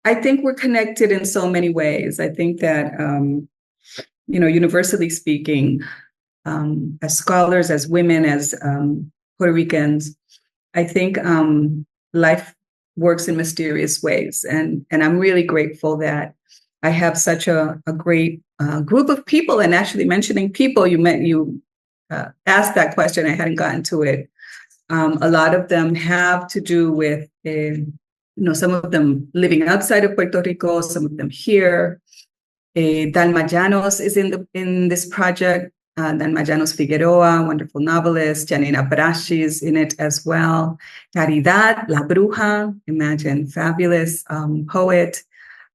I think we're connected in so many ways. I think that, you know, universally speaking, as scholars, as women, as Puerto Ricans, I think life works in mysterious ways. And I'm really grateful that I have such a great group of people. And actually mentioning people, you asked that question, I hadn't gotten to it. A lot of them have to do with, you know, some of them living outside of Puerto Rico, some of them here. Dalma Llanos is in this project. Dalma Llanos Figueroa, wonderful novelist. Janina Brashi is in it as well. Caridad, La Bruja, imagine, fabulous poet.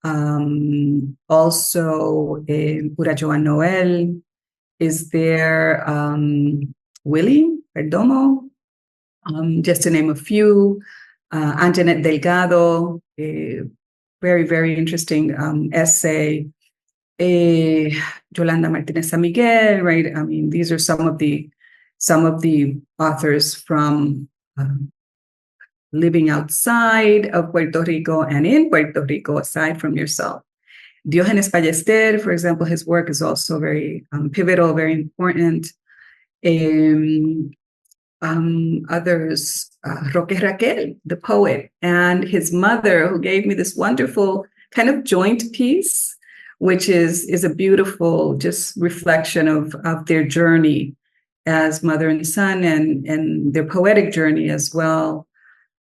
Also, Urajoa Noel is there. Willie Perdomo, just to name a few. Anjanette Delgado, a very, very interesting essay. Yolanda Martinez San Miguel, right? I mean, these are some of the authors from living outside of Puerto Rico and in Puerto Rico, aside from yourself. Diogenes Ballester, for example, his work is also very pivotal, very important. Others, Roque Raquel, the poet, and his mother, who gave me this wonderful kind of joint piece, which is a beautiful just reflection of their journey as mother and son, and their poetic journey as well.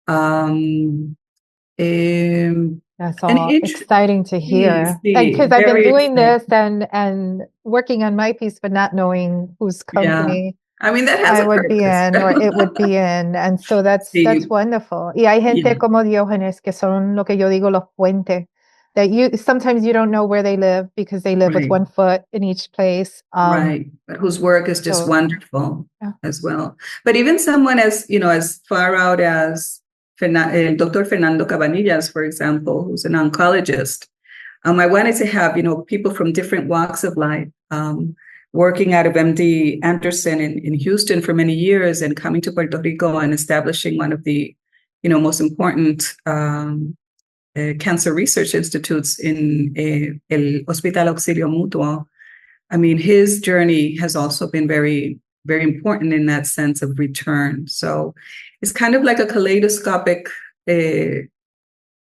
That's all exciting to hear. Because I've been doing this and working on my piece, but not knowing whose company I mean, that has I would be in or it would be in. And so that's wonderful. Y hay gente como Diógenes que son lo que yo digo los puentes. That sometimes you don't know where they live because they live with one foot in each place. Right, but whose work is just wonderful as well. But even someone as, you know, as far out as Dr. Fernando Cabanillas, for example, who's an oncologist. I wanted to have, you know, people from different walks of life, working out of MD Anderson in Houston for many years and coming to Puerto Rico and establishing one of the, you know, most important cancer research institutes in El Hospital Auxilio Mutuo. I mean, his journey has also been very, very important in that sense of return. So it's kind of like a kaleidoscopic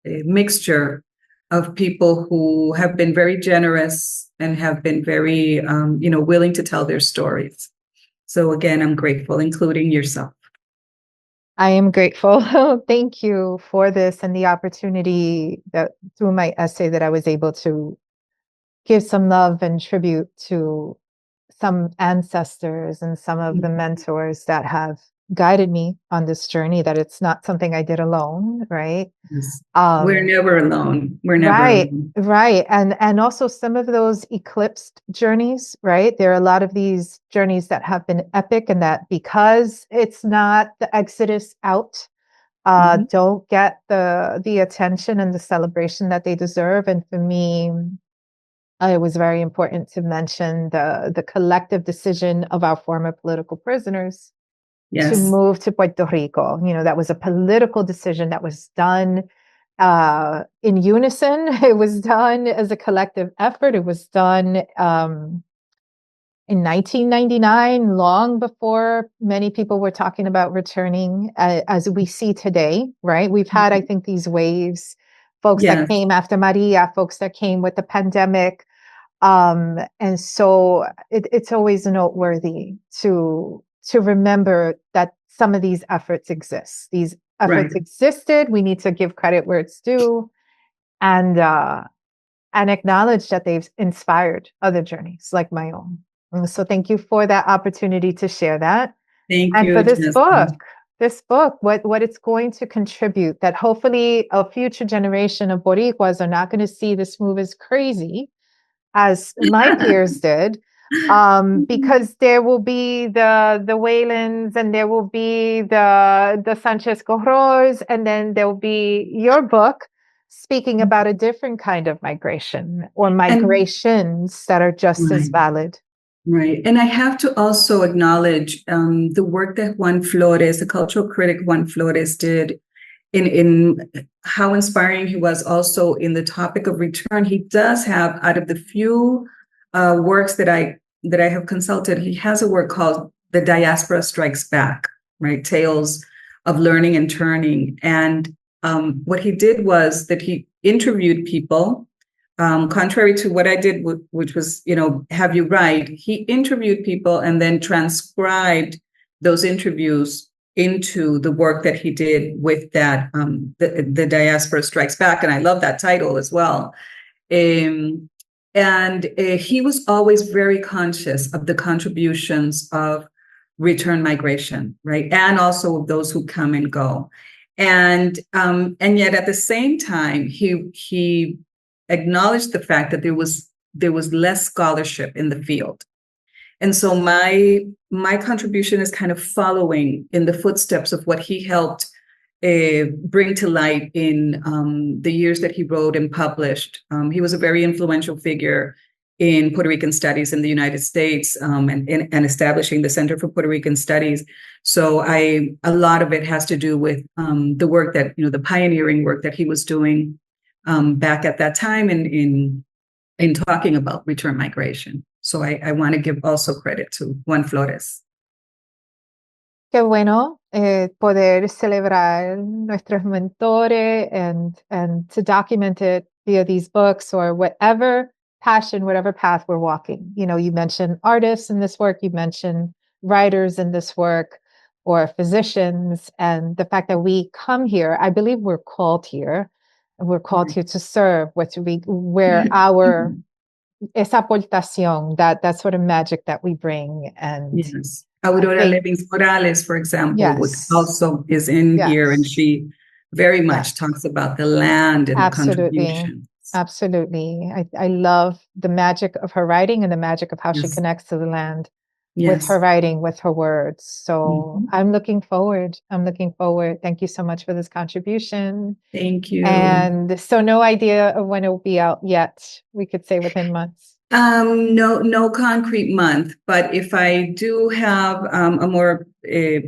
mixture of people who have been very generous and have been very, you know, willing to tell their stories. So again, I'm grateful, including yourself. I am grateful. Thank you for this and the opportunity that through my essay that I was able to give some love and tribute to some ancestors and some of the mentors that have guided me on this journey, that it's not something I did alone, right? Yes. We're never alone. We're never alone. Right. And also some of those eclipsed journeys, right? There are a lot of these journeys that have been epic and that because it's not the exodus out, don't get the attention and the celebration that they deserve. And for me, it was very important to mention the collective decision of our former political prisoners to move to Puerto Rico. You know, that was a political decision that was done in unison. It was done as a collective effort. It was done in 1999, long before many people were talking about returning, as we see today, right? We've had, I think, these waves, folks that came after Maria, folks that came with the pandemic. And so it's always noteworthy to remember that some of these efforts exist. These efforts existed. We need to give credit where it's due, and acknowledge that they've inspired other journeys like my own. And so thank you for that opportunity to share that. Thank you. And for this book, what it's going to contribute, that hopefully a future generation of Boricuas are not going to see this move as crazy, as my peers did, because there will be the Whalens, and there will be the Sanchez Corros, and then there will be your book speaking about a different kind of migration or migrations that are just as valid. Right. And I have to also acknowledge the work that Juan Flores, the cultural critic Juan Flores, did in how inspiring he was also in the topic of return. He does have, out of the few works that I have consulted, he has a work called The Diaspora Strikes Back, right? Tales of Learning and Turning. And what he did was that he interviewed people, contrary to what I did, which was, have you write. He interviewed people and then transcribed those interviews into the work that he did with that, the Diaspora Strikes Back. And I love that title as well. And he was always very conscious of the contributions of return migration, right? And also of those who come and go. And yet at the same time, he acknowledged the fact that there was less scholarship in the field. And so my contribution is kind of following in the footsteps of what he helped bring to light in the years that he wrote and published. He was a very influential figure in Puerto Rican studies in the United States, and establishing the Center for Puerto Rican Studies. So a lot of it has to do with the work that, the pioneering work that he was doing back at that time in talking about return migration. So I want to give also credit to Juan Flores. Qué bueno poder celebrar nuestros mentores and to document it via these books or whatever passion, whatever path we're walking. You mentioned artists in this work, you mentioned writers in this work, or physicians, and the fact that we come here, I believe we're called here, and we're called here to serve, where our esa aportación, that sort of magic that we bring. And yes. Aurora Levins Morales, for example, yes, which also is in here, and she very much talks about the land and the contributions. Absolutely. I love the magic of her writing and the magic of how she connects to the land with her writing, with her words. So I'm looking forward. Thank you so much for this contribution. Thank you. And so no idea of when it will be out yet. We could say within months. No concrete month, but if I do have a more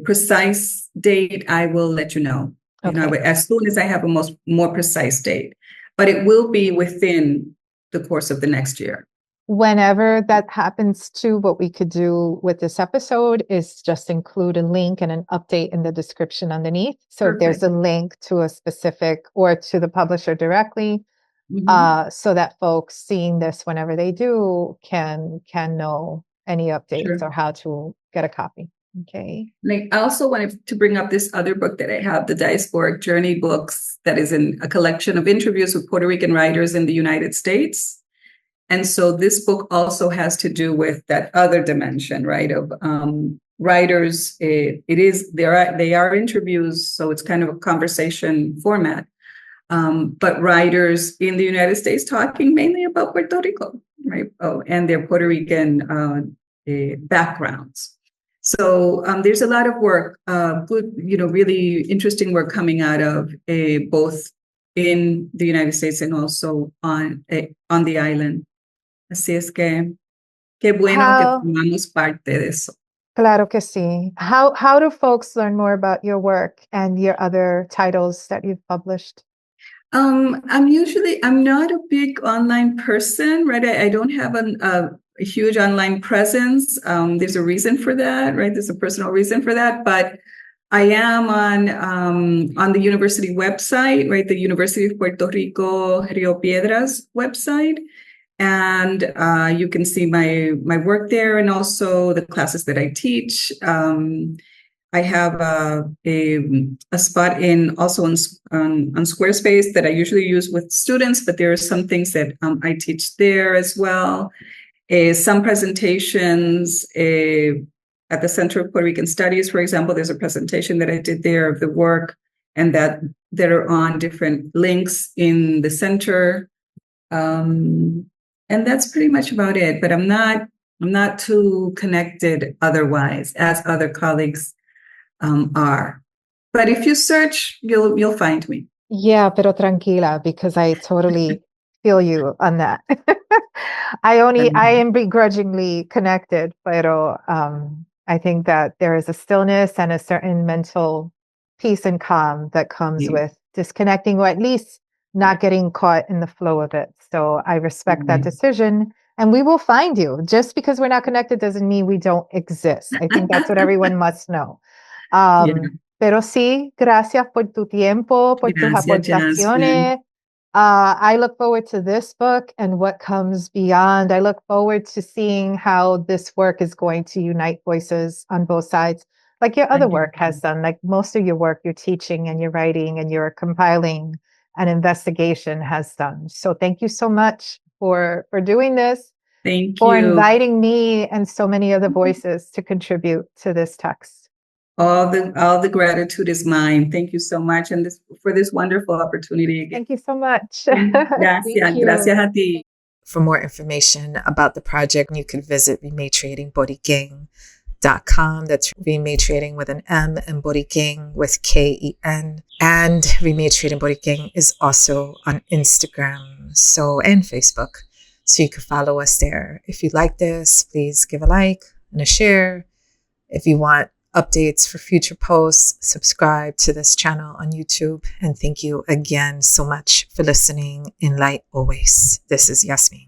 precise date, I will let you know. Okay. As soon as I have a more precise date, but it will be within the course of the next year. Whenever that happens too, what we could do with this episode is just include a link and an update in the description underneath. So Perfect. If there's a link to a specific or to the publisher directly, so that folks seeing this whenever they do can know any updates or how to get a copy. Okay. I also wanted to bring up this other book that I have, the Diasporic Journey books, that is in a collection of interviews with Puerto Rican writers in the United States. And so this book also has to do with that other dimension, right? Of writers. They are interviews, so it's kind of a conversation format. But writers in the United States talking mainly about Puerto Rico, right? And their Puerto Rican backgrounds. So there's a lot of work, good, really interesting work coming out of both in the United States and also on the island. Así es que qué bueno que formamos parte de eso. Claro que sí. How do folks learn more about your work and your other titles that you've published? I'm not a big online person, right? I don't have a huge online presence. There's a reason for that, right? There's a personal reason for that, but I am on the university website, right? The University of Puerto Rico, Piedras website. And you can see my work there and also the classes that I teach. I have a spot also on Squarespace that I usually use with students, but there are some things that I teach there as well. Some presentations at the Center of Puerto Rican Studies, for example, there's a presentation that I did there of the work and that are on different links in the center. And that's pretty much about it. But I'm not too connected otherwise, as other colleagues are. But if you search, you'll find me. Yeah, pero tranquila, because I totally feel you on that. I am begrudgingly connected, pero I think that there is a stillness and a certain mental peace and calm that comes with disconnecting, or at least not getting caught in the flow of it. So I respect that decision, and we will find you. Just because we're not connected doesn't mean we don't exist. I think that's what everyone must know. Pero sí, gracias por tu tiempo, por tus aportaciones. I look forward to this book and what comes beyond. I look forward to seeing how this work is going to unite voices on both sides, like your other work has done. Like most of your work, your teaching and your writing and your compiling and investigation has done. So thank you so much for doing this. Thank you. For inviting me and so many other voices to contribute to this text. All the gratitude is mine. Thank you so much, and for this wonderful opportunity again. Thank you so much. Gracias a ti. For more information about the project, you can visit rematriatingborikén.com. That's rematriating with an M and Borikén with K-E-N. And Rematriating Borikén is also on Instagram and Facebook. So you can follow us there. If you like this, please give a like and a share. If you want updates for future posts, subscribe to this channel on YouTube. And thank you again so much for listening. In light always. This is Yasmin.